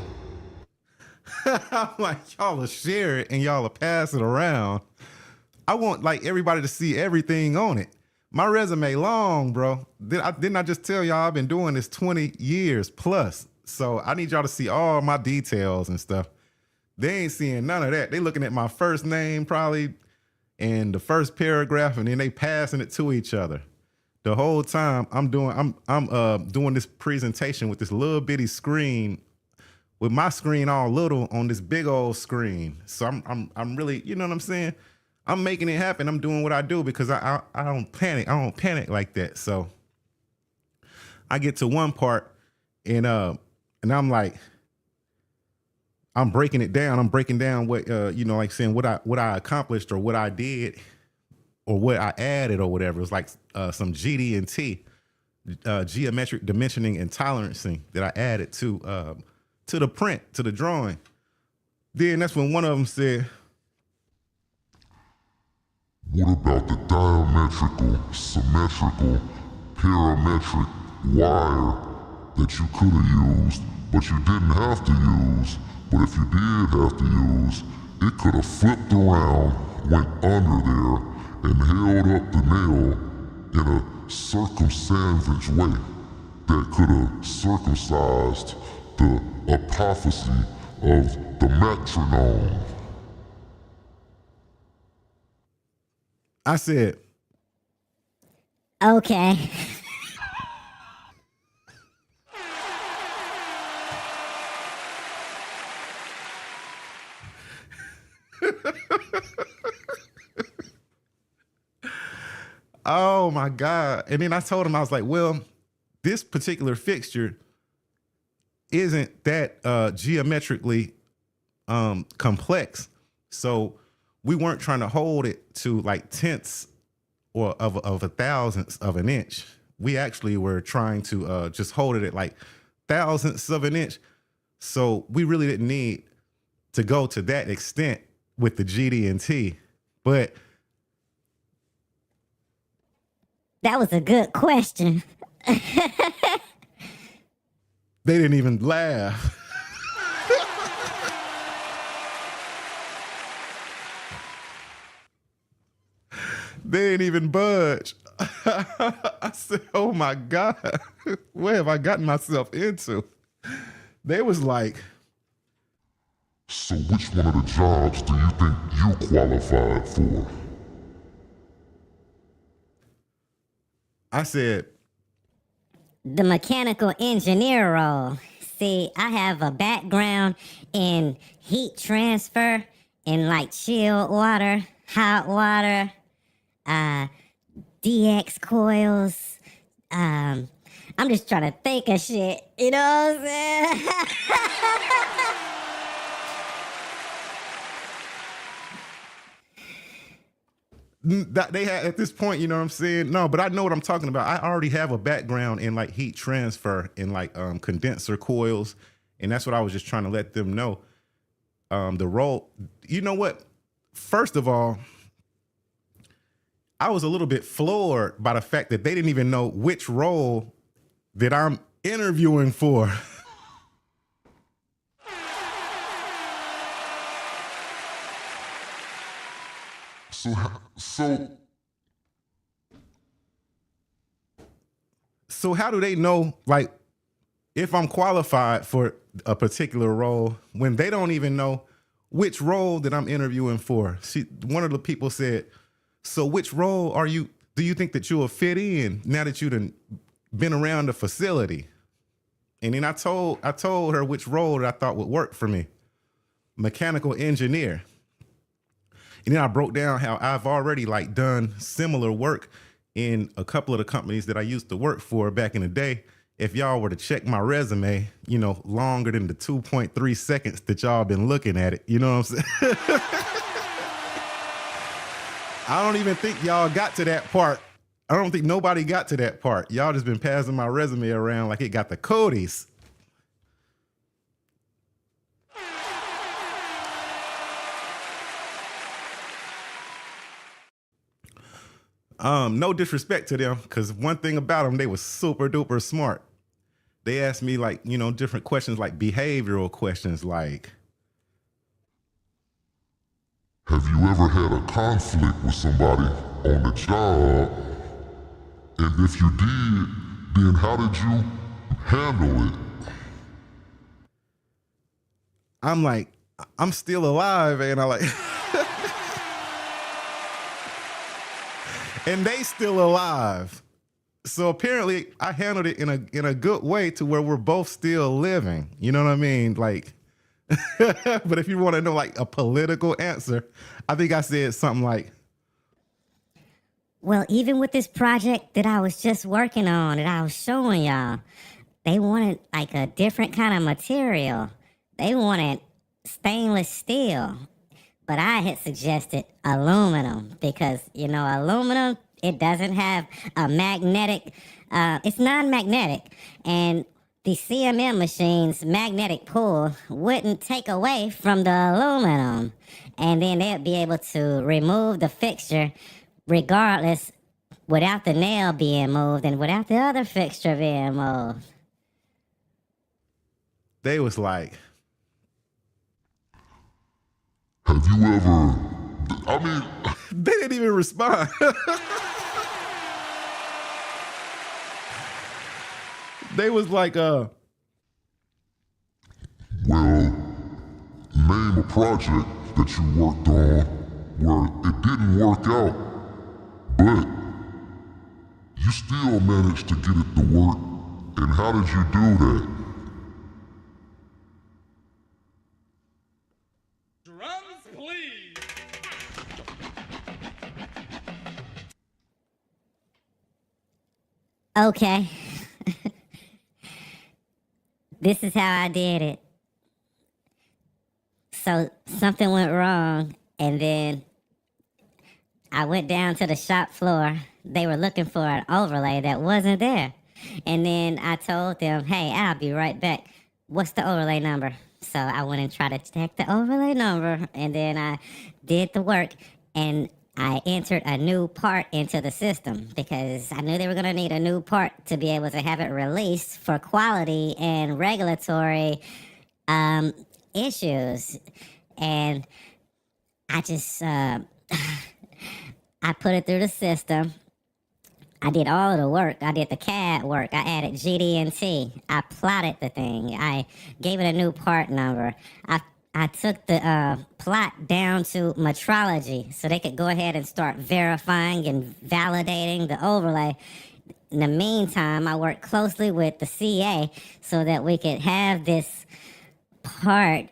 I'm like, y'all will share it and y'all will pass it around. I want like everybody to see everything on it. My resume long, bro. Didn't I just tell y'all I've been doing this 20 years plus? So I need y'all to see all my details and stuff. They ain't seeing none of that. They looking at my first name probably and the first paragraph, and then they passing it to each other. The whole time I'm doing this presentation with this little bitty screen, with my screen all little on this big old screen. So I'm really, you know what I'm saying? I'm making it happen. I'm doing what I do because I don't panic. I don't panic like that. So I get to one part and I'm like, I'm breaking it down. I'm breaking down what like saying what I accomplished or what I did or what I added or whatever. It was like some GD&T, geometric dimensioning and tolerancing that I added to the print, to the drawing. Then that's when one of them said, What about the diametrical, symmetrical, parametric wire that you could have used, but you didn't have to use? But if you did have to use, it could have flipped around, went under there, and held up the nail in a circumsandwich way that could have circumcised the apophyse of the metronome. I said, Okay. oh my God. And then I told him, I was like, well, this particular fixture isn't that geometrically complex. So we weren't trying to hold it to like tenths or of a thousandths of an inch. We actually were trying to just hold it at like thousandths of an inch. So we really didn't need to go to that extent with the GD&T. But That was a good question. they didn't even laugh. They didn't even budge. I said, oh my God, what have I gotten myself into? They was like, So which one of the jobs do you think you qualified for? I said, The mechanical engineer role. See, I have a background in heat transfer, in like chilled water, hot water, DX coils. I'm just trying to think of shit. You know what I'm saying? That they had at this point, you know what I'm saying? No, but I know what I'm talking about. I already have a background in like heat transfer and like condenser coils, and that's what I was just trying to let them know. The role, you know what? First of all, I was a little bit floored by the fact that they didn't even know which role that I'm interviewing for. So how do they know, like, if I'm qualified for a particular role when they don't even know which role that I'm interviewing for? One of the people said, so which role do you think that you'll fit in now that you've been around the facility? And then I told her which role that I thought would work for me. Mechanical engineer. And then I broke down how I've already like done similar work in a couple of the companies that I used to work for back in the day. If y'all were to check my resume, you know, longer than the 2.3 seconds that y'all been looking at it, you know what I'm saying? I don't even think y'all got to that part. I don't think nobody got to that part. Y'all just been passing my resume around like it got the codies. No disrespect to them, because one thing about them, they was super duper smart. They asked me like, you know, different questions, like behavioral questions, like, have you ever had a conflict with somebody on the job? And if you did, then how did you handle it? I'm like, I'm still alive, and I like, and they still alive. So apparently I handled it in a good way to where we're both still living. You know what I mean? Like, but if you want to know like a political answer, I think I said something like, Well, even with this project that I was just working on, that I was showing y'all, they wanted like a different kind of material. They wanted stainless steel. But I had suggested aluminum because, you know, aluminum, it doesn't have a magnetic, it's non-magnetic. And the CMM machine's magnetic pull wouldn't take away from the aluminum. And then they'd be able to remove the fixture regardless, without the nail being moved and without the other fixture being moved. they was like, Have you ever, I mean, they didn't even respond. They was like, well, name a project that you worked on where it didn't work out, but you still managed to get it to work, and how did you do that? Drums, please. Okay. This is how I did it. So something went wrong, and then I went down to the shop floor. They were looking for an overlay that wasn't there. And then I told them, hey, I'll be right back. What's the overlay number? So I went and tried to check the overlay number, and then I did the work, and I entered a new part into the system because I knew they were going to need a new part to be able to have it released for quality and regulatory issues. And I just, I put it through the system. I did all of the work. I did the CAD work. I added GD&T. I plotted the thing. I gave it a new part number. I took the plot down to metrology so they could go ahead and start verifying and validating the overlay. In the meantime, I worked closely with the CA so that we could have this part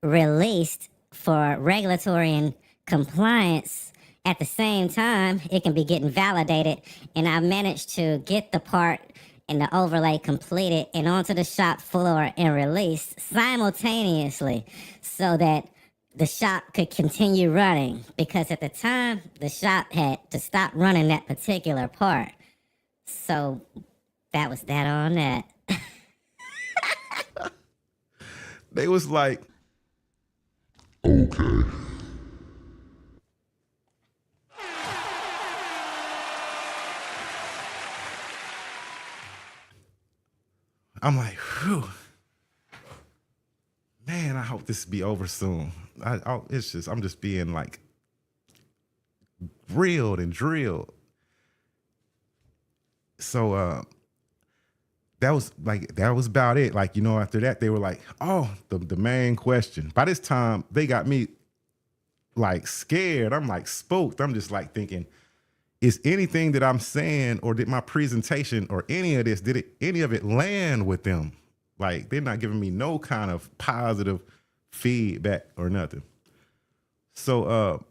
released for regulatory and compliance. At the same time, it can be getting validated, and I managed to get the part and the overlay completed and onto the shop floor and released simultaneously so that the shop could continue running, because at the time the shop had to stop running that particular part. So that was that on that. They was like, Okay. I'm like, whew. Man, I hope this be over soon. I'm just being like grilled and drilled. So that was about it. Like, you know, after that, they were like, oh, the main question. By this time, they got me like scared. I'm like spooked. I'm just like thinking, is anything that I'm saying, or did my presentation or any of this, any of it land with them? Like, they're not giving me no kind of positive feedback or nothing. So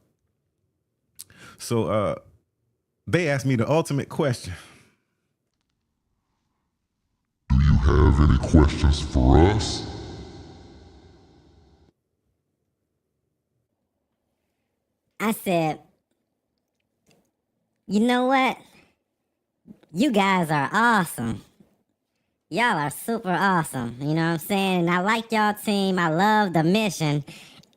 they asked me the ultimate question. Do you have any questions for us? I said, you know what? You guys are awesome. Y'all are super awesome. You know what I'm saying? And I like y'all team. I love the mission.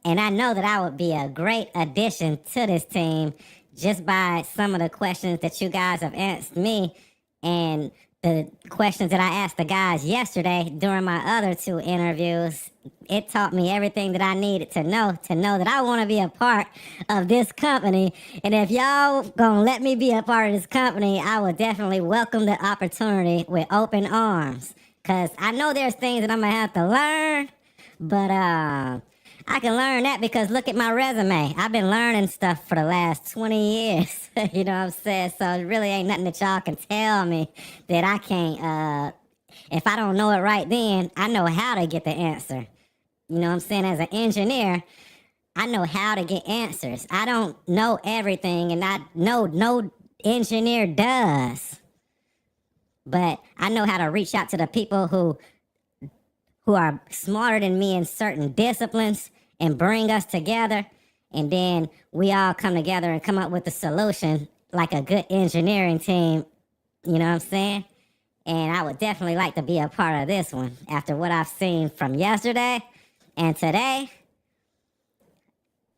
And I know that I would be a great addition to this team just by some of the questions that you guys have asked me and the questions that I asked the guys yesterday during my other 2 interviews. It taught me everything that I needed to know that I want to be a part of this company. And if y'all gonna let me be a part of this company, I will definitely welcome the opportunity with open arms. Cause I know there's things that I'm gonna have to learn, but I can learn that because look at my resume. I've been learning stuff for the last 20 years. You know what I'm saying? So it really ain't nothing that y'all can tell me that I can't, if I don't know it right then, I know how to get the answer. You know what I'm saying? As an engineer, I know how to get answers. I don't know everything, and I know no engineer does. But I know how to reach out to the people who are smarter than me in certain disciplines and bring us together. And then we all come together and come up with a solution like a good engineering team. You know what I'm saying? And I would definitely like to be a part of this one. After what I've seen from yesterday and today,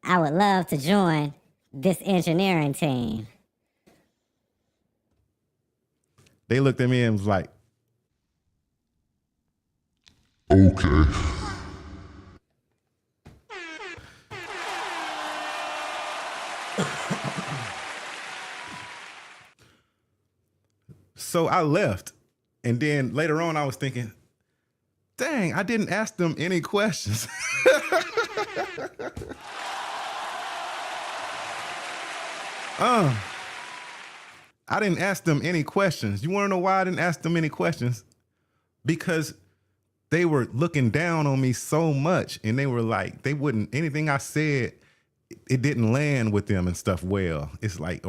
I would love to join this engineering team. They looked at me and was like, Okay. so I left. And then later on, I was thinking, dang, I didn't ask them any questions. I didn't ask them any questions. You want to know why I didn't ask them any questions? Because they were looking down on me so much, and they were like, they wouldn't, anything I said, it didn't land with them and stuff well. It's like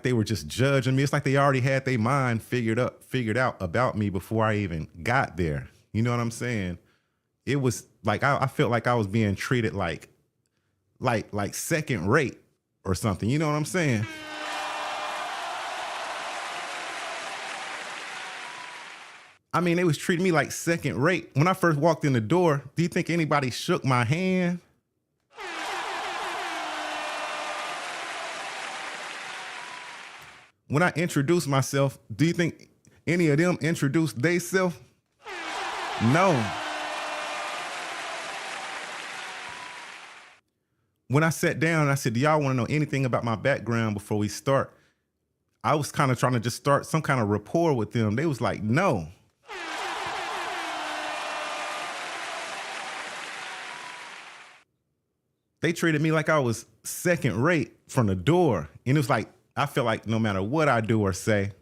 they were just judging me. It's like they already had their mind figured out about me before I even got there. You know what I'm saying? It was like, I felt like I was being treated like second rate or something. You know what I'm saying? I mean, they was treating me like second rate. When I first walked in the door, do you think anybody shook my hand? When I introduced myself, do you think any of them introduced theyself? No. When I sat down, I said, do y'all want to know anything about my background before we start? I was kind of trying to just start some kind of rapport with them. They was like, no. They treated me like I was second rate from the door. And it was like, I felt like no matter what I do or say,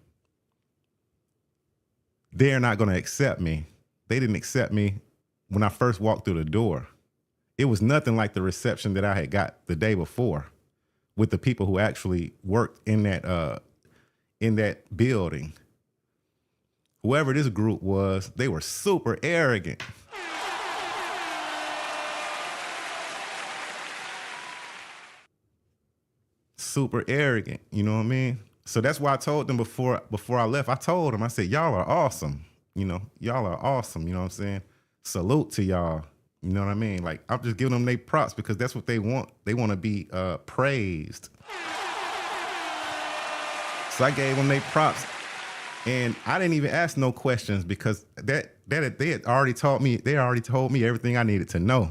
they're not going to accept me. They didn't accept me when I first walked through the door. It was nothing like the reception that I had got the day before with the people who actually worked in that building. Whoever this group was, they were super arrogant. super arrogant. You know what I mean? So that's why I told them before I left. I told them, I said, y'all are awesome. You know, y'all are awesome. You know what I'm saying? Salute to y'all. You know what I mean? Like, I'm just giving them their props because that's what they want. They want to be praised. So I gave them their props, and I didn't even ask no questions because they had already taught me. They already told me everything I needed to know.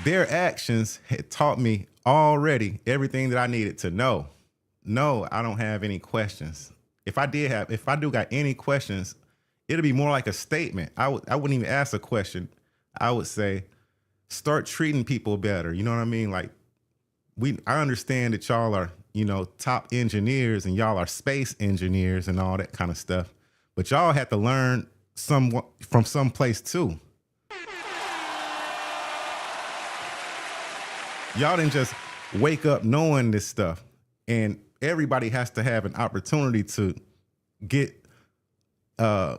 Their actions had taught me already everything that I needed to know. No, I don't have any questions. If I do got any questions, it'll be more like a statement. I wouldn't even ask a question. I would say, start treating people better. You know what I mean? Like, I understand that y'all are, you know, top engineers and y'all are space engineers and all that kind of stuff, but y'all have to learn from some place too. Y'all didn't just wake up knowing this stuff, and everybody has to have an opportunity to get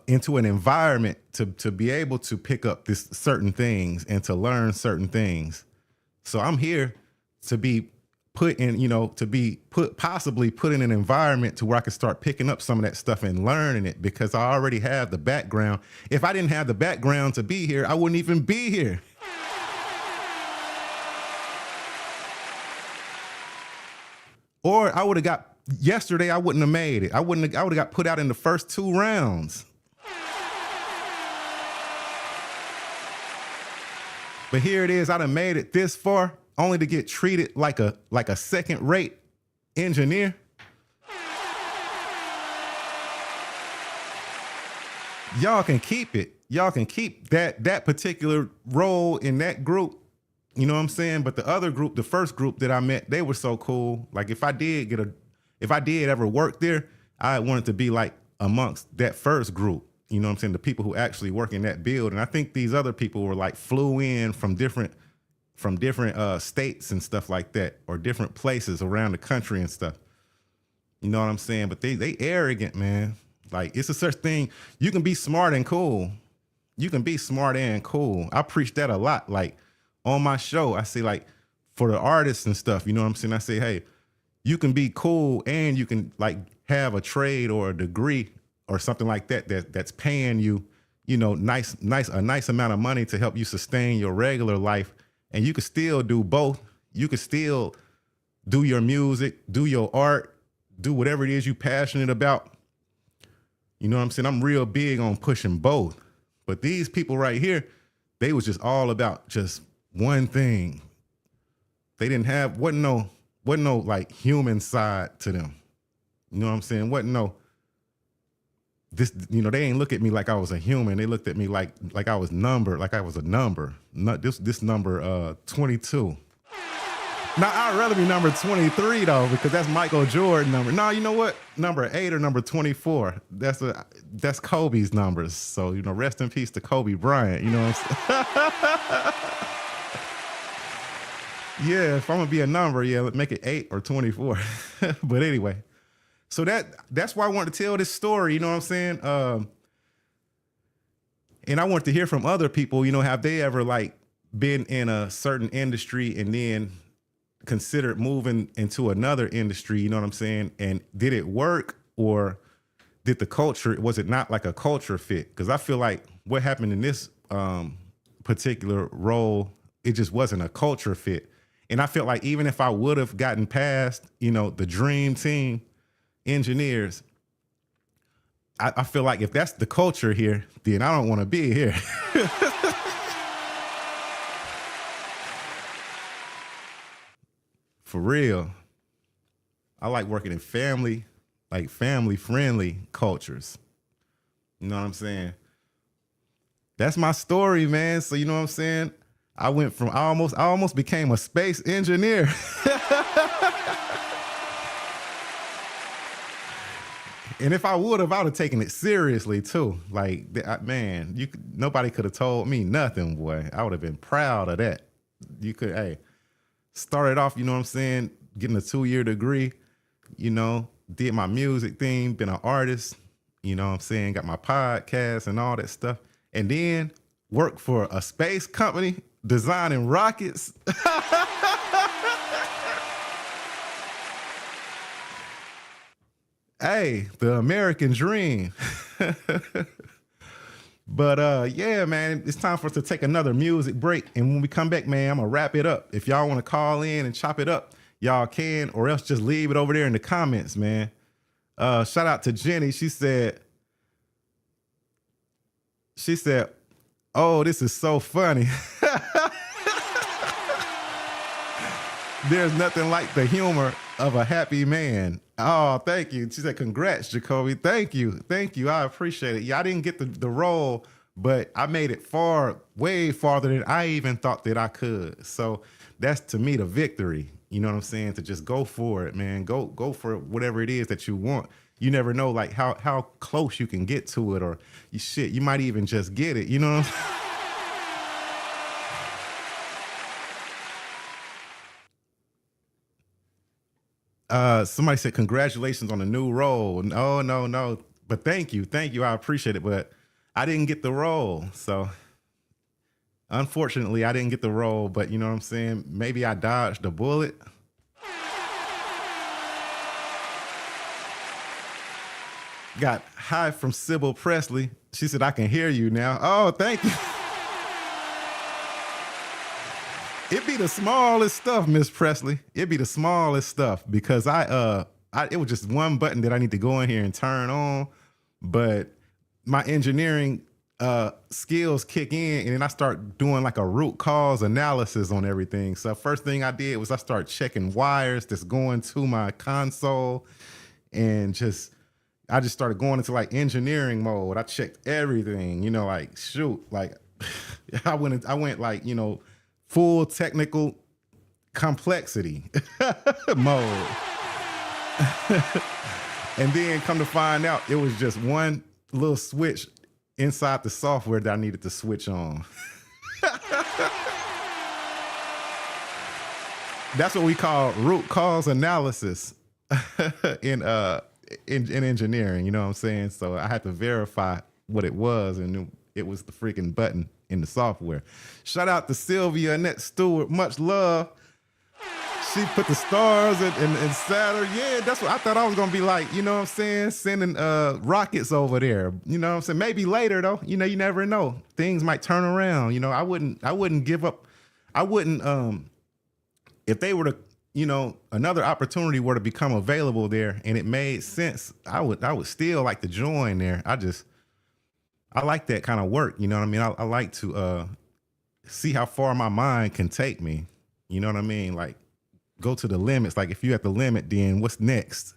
into an environment to be able to pick up this certain things and to learn certain things. So I'm here to be put in, you know, possibly put in an environment to where I can start picking up some of that stuff and learning it, because I already have the background. If I didn't have the background to be here, I wouldn't even be here. Or I would have got, yesterday I wouldn't have made it. I would have got put out in the first 2 rounds. But here it is, I done made it this far, only to get treated like a second-rate engineer. Y'all can keep it. Y'all can keep that particular role in that group. You know what I'm saying? But the other group, the first group that I met, they were so cool. Like, if I did ever work there, I wanted to be like amongst that first group. You know what I'm saying? The people who actually work in that building. I think these other people were like flew in from different states and stuff like that, or different places around the country and stuff. You know what I'm saying? But they arrogant, man. Like, it's a such thing. You can be smart and cool. You can be smart and cool. I preach that a lot. Like, on my show, I say, like, for the artists and stuff, you know what I'm saying? I say, hey, you can be cool and you can, like, have a trade or a degree or something like that's paying you, you know, a nice amount of money to help you sustain your regular life. And you can still do both. You can still do your music, do your art, do whatever it is you're passionate about. You know what I'm saying? I'm real big on pushing both. But these people right here, they was just all about just one thing. They didn't have, wasn't no like human side to them. You know what I'm saying? Wasn't no, this, you know, they ain't look at me like I was a human. They looked at me like I was numbered, like I was a number. Not this number 22. Now, I'd rather be number 23 though, because that's Michael Jordan number. No, you know what? Number 8 or number 24. That's Kobe's numbers. So, you know, rest in peace to Kobe Bryant. You know what I'm saying? Yeah, if I'm gonna be a number, yeah, make it 8 or 24. But anyway, so that's why I wanted to tell this story. You know what I'm saying? And I want to hear from other people. You know, have they ever like been in a certain industry and then considered moving into another industry? You know what I'm saying? And did it work, or did the culture, was it not like a culture fit? Because I feel like what happened in this particular role, it just wasn't a culture fit. And I felt like even if I would have gotten past, you know, the dream team engineers, I feel like if that's the culture here, then I don't want to be here. For real. I like working in family friendly cultures. You know what I'm saying? That's my story, man. So you know what I'm saying? I almost became a space engineer. And if I would have taken it seriously too. Like, man, nobody could have told me nothing, boy. I would have been proud of that. Started off, you know what I'm saying, getting a 2-year degree, you know, did my music thing, been an artist, you know what I'm saying, got my podcast and all that stuff. And then worked for a space company. designing rockets. Hey, the American dream. But yeah, man, it's time for us to take another music break. And when we come back, man, I'm gonna wrap it up. If y'all want to call in and chop it up, y'all can, or else just leave it over there in the comments, man. Shout out to Jenny. She said, oh, this is so funny. There's nothing like the humor of a happy man. Oh, thank you. She said, congrats, Jacoby. Thank you. Thank you. I appreciate it. Yeah, I didn't get the role, but I made it way farther than I even thought that I could. So that's, to me, the victory. You know what I'm saying? To just go for it, man. Go for whatever it is that you want. You never know, like, how close you can get to it, or you might even just get it. You know what I'm saying? Somebody said, congratulations on the new role. No. But thank you. I appreciate it. But I didn't get the role. So unfortunately, I didn't get the role. But you know what I'm saying? Maybe I dodged a bullet. Got hi from Sybil Presley. She said, I can hear you now. Oh, thank you. It be the smallest stuff, Miss Presley. It be the smallest stuff, because it was just one button that I need to go in here and turn on, but my engineering skills kick in, and then I start doing like a root cause analysis on everything. So first thing I did was I start checking wires that's going to my console, and I just started going into like engineering mode. I checked everything, like shoot, like I went like, full technical complexity mode. And then come to find out, it was just one little switch inside the software that I needed to switch on. That's what we call root cause analysis in engineering, you know what I'm saying? So I had to verify what it was, and it was the freaking button in the software. Shout out to Sylvia Annette Stewart. Much love. She put the stars and Saturn. Yeah, that's what I thought I was gonna be like, you know what I'm saying? Sending rockets over there. You know what I'm saying? Maybe later though. You never know. Things might turn around. I wouldn't give up. I wouldn't if they were to, another opportunity were to become available there and it made sense, I would still like to join there. I like that kind of work. You know what I mean? I like to see how far my mind can take me. You know what I mean? Like, go to the limits. Like, if you're at the limit, then what's next?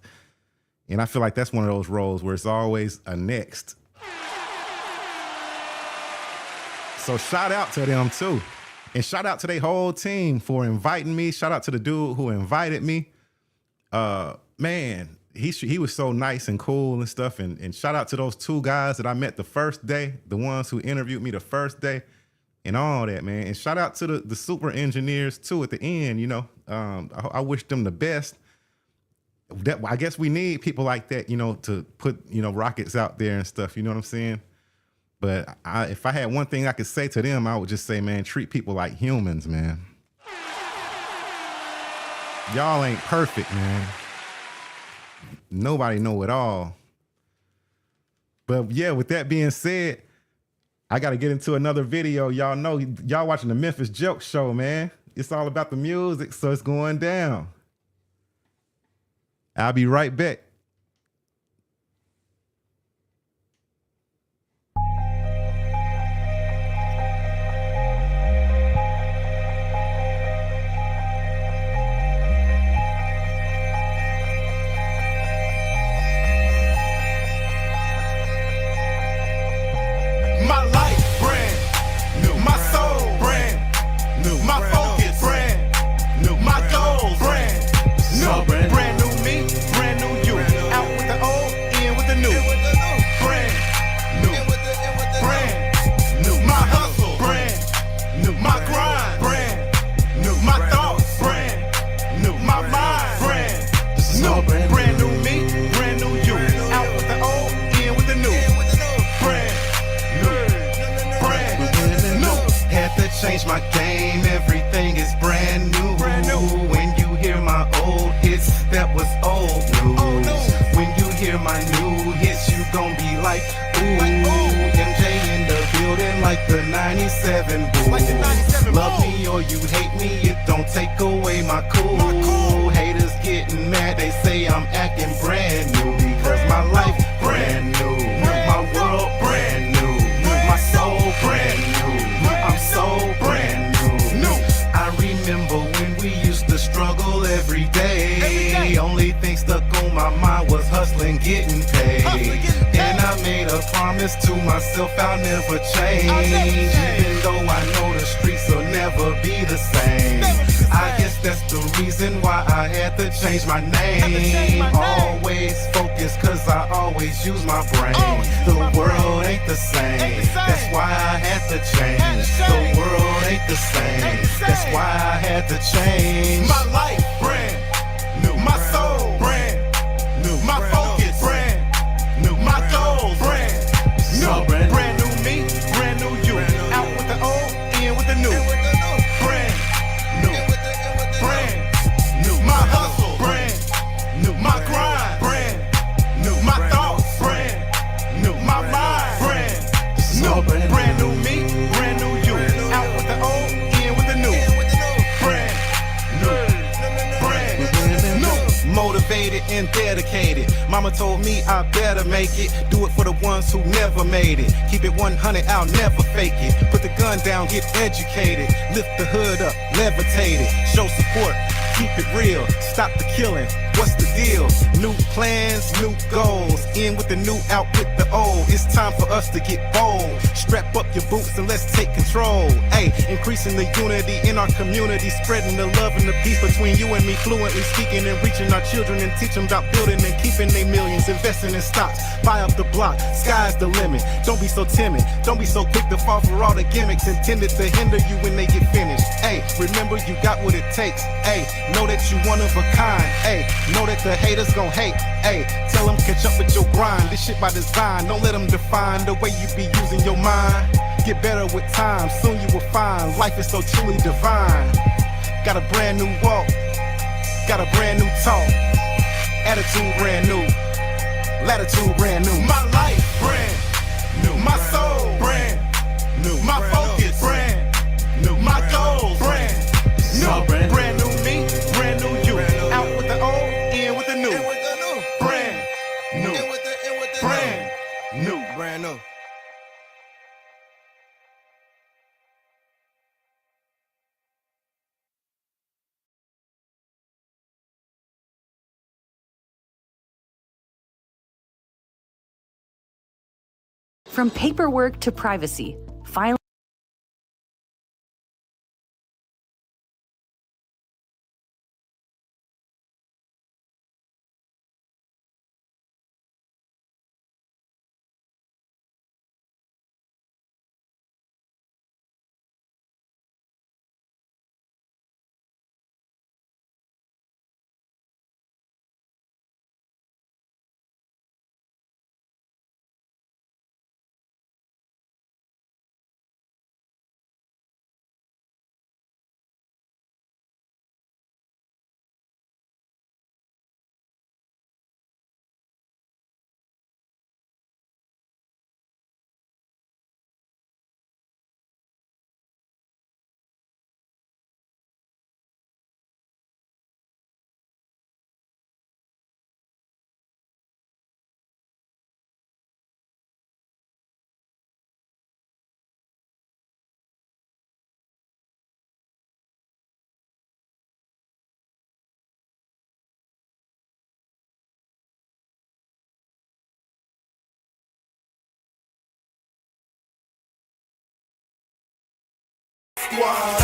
And I feel like that's one of those roles where it's always a next. So shout out to them too. And shout out to their whole team for inviting me. Shout out to the dude who invited me. Man, he was so nice and cool and stuff. And shout out to those two guys that I met the first day, the ones who interviewed me the first day and all that, man. And shout out to the super engineers too at the end, I wish them the best. I guess we need people like that, to put, rockets out there and stuff, you know what I'm saying? But if I had one thing I could say to them, I would just say, man, treat people like humans, man. Y'all ain't perfect, man. Nobody know it all. But yeah, with that being said, I got to get into another video. Y'all know, y'all watching the Memphis Jelks Show, man. It's all about the music, so it's going down. I'll be right back. Brand new me, brand new you. changed my game. Everything is brand new. When you hear my old hits, that was old news. When you hear my new hits, you gon' be like, ooh, MJ in the building like the 97 Bulls. Love me or you hate me, it don't take away my cool. Haters getting mad, they say I'm acting brand new. Because my life brand new, my world brand new, my soul brand new, I'm so brand new. I remember when we used to struggle every day. Only thing stuck on my mind was hustling, getting paid. And I made a promise to myself I'll never change. Even though I know the streets will never be the same. I guess that's the reason why I had to change my name. Always focused cause I always use my brain. The world ain't the same, that's why I had to change. The world ain't the same, that's why I had to change. My life brand new, my soul brand new, my focus brand new, my goals brand new. Brand new me, brand new you. Out with the old, in with the new. Brand new, brand new. My hustle brand new, my grind brand new, my thoughts brand new, my mind brand new. Brand new me, brand new you. Out with the old, in with the new. Brand new. Motivated and dedicated. Mama told me I better make it. Do it for the ones who never made it. Keep it 100, I'll never fake it. Put the gun down, get educated. Lift the hood up, levitate it. Show support, keep it real. Stop the killing, what's the deal? New plans, new goals. In with the new, out with the old. It's time for us to get bold. Strap up your boots and let's take control. Hey, increasing the unity in our community. Spreading the love and the peace between you and me. Fluently speaking and reaching our children and teach them about building and keeping their millions. Investing in stocks, buy up the block. Sky's the limit. Don't be so timid. Don't be so quick to fall for all the gimmicks intended to hinder you when they get finished. Hey, remember you got what it takes. Hey, know that you one of a kind. Hey, know that the haters gon' hate. Hey, tell them catch up with your grind. This shit by design. Don't let them define the way you be using your mind. Get better with time. Soon you will find life is so truly divine. Got a brand new walk. Got a brand new talk. Attitude brand new. Latitude brand new. My life brand new. My soul brand new. My focus brand new. My goals brand new. Brand new me, brand new you. Out with the old, in with the new. Brand new. Brand new. Brand new. From paperwork to privacy, filing. Squad.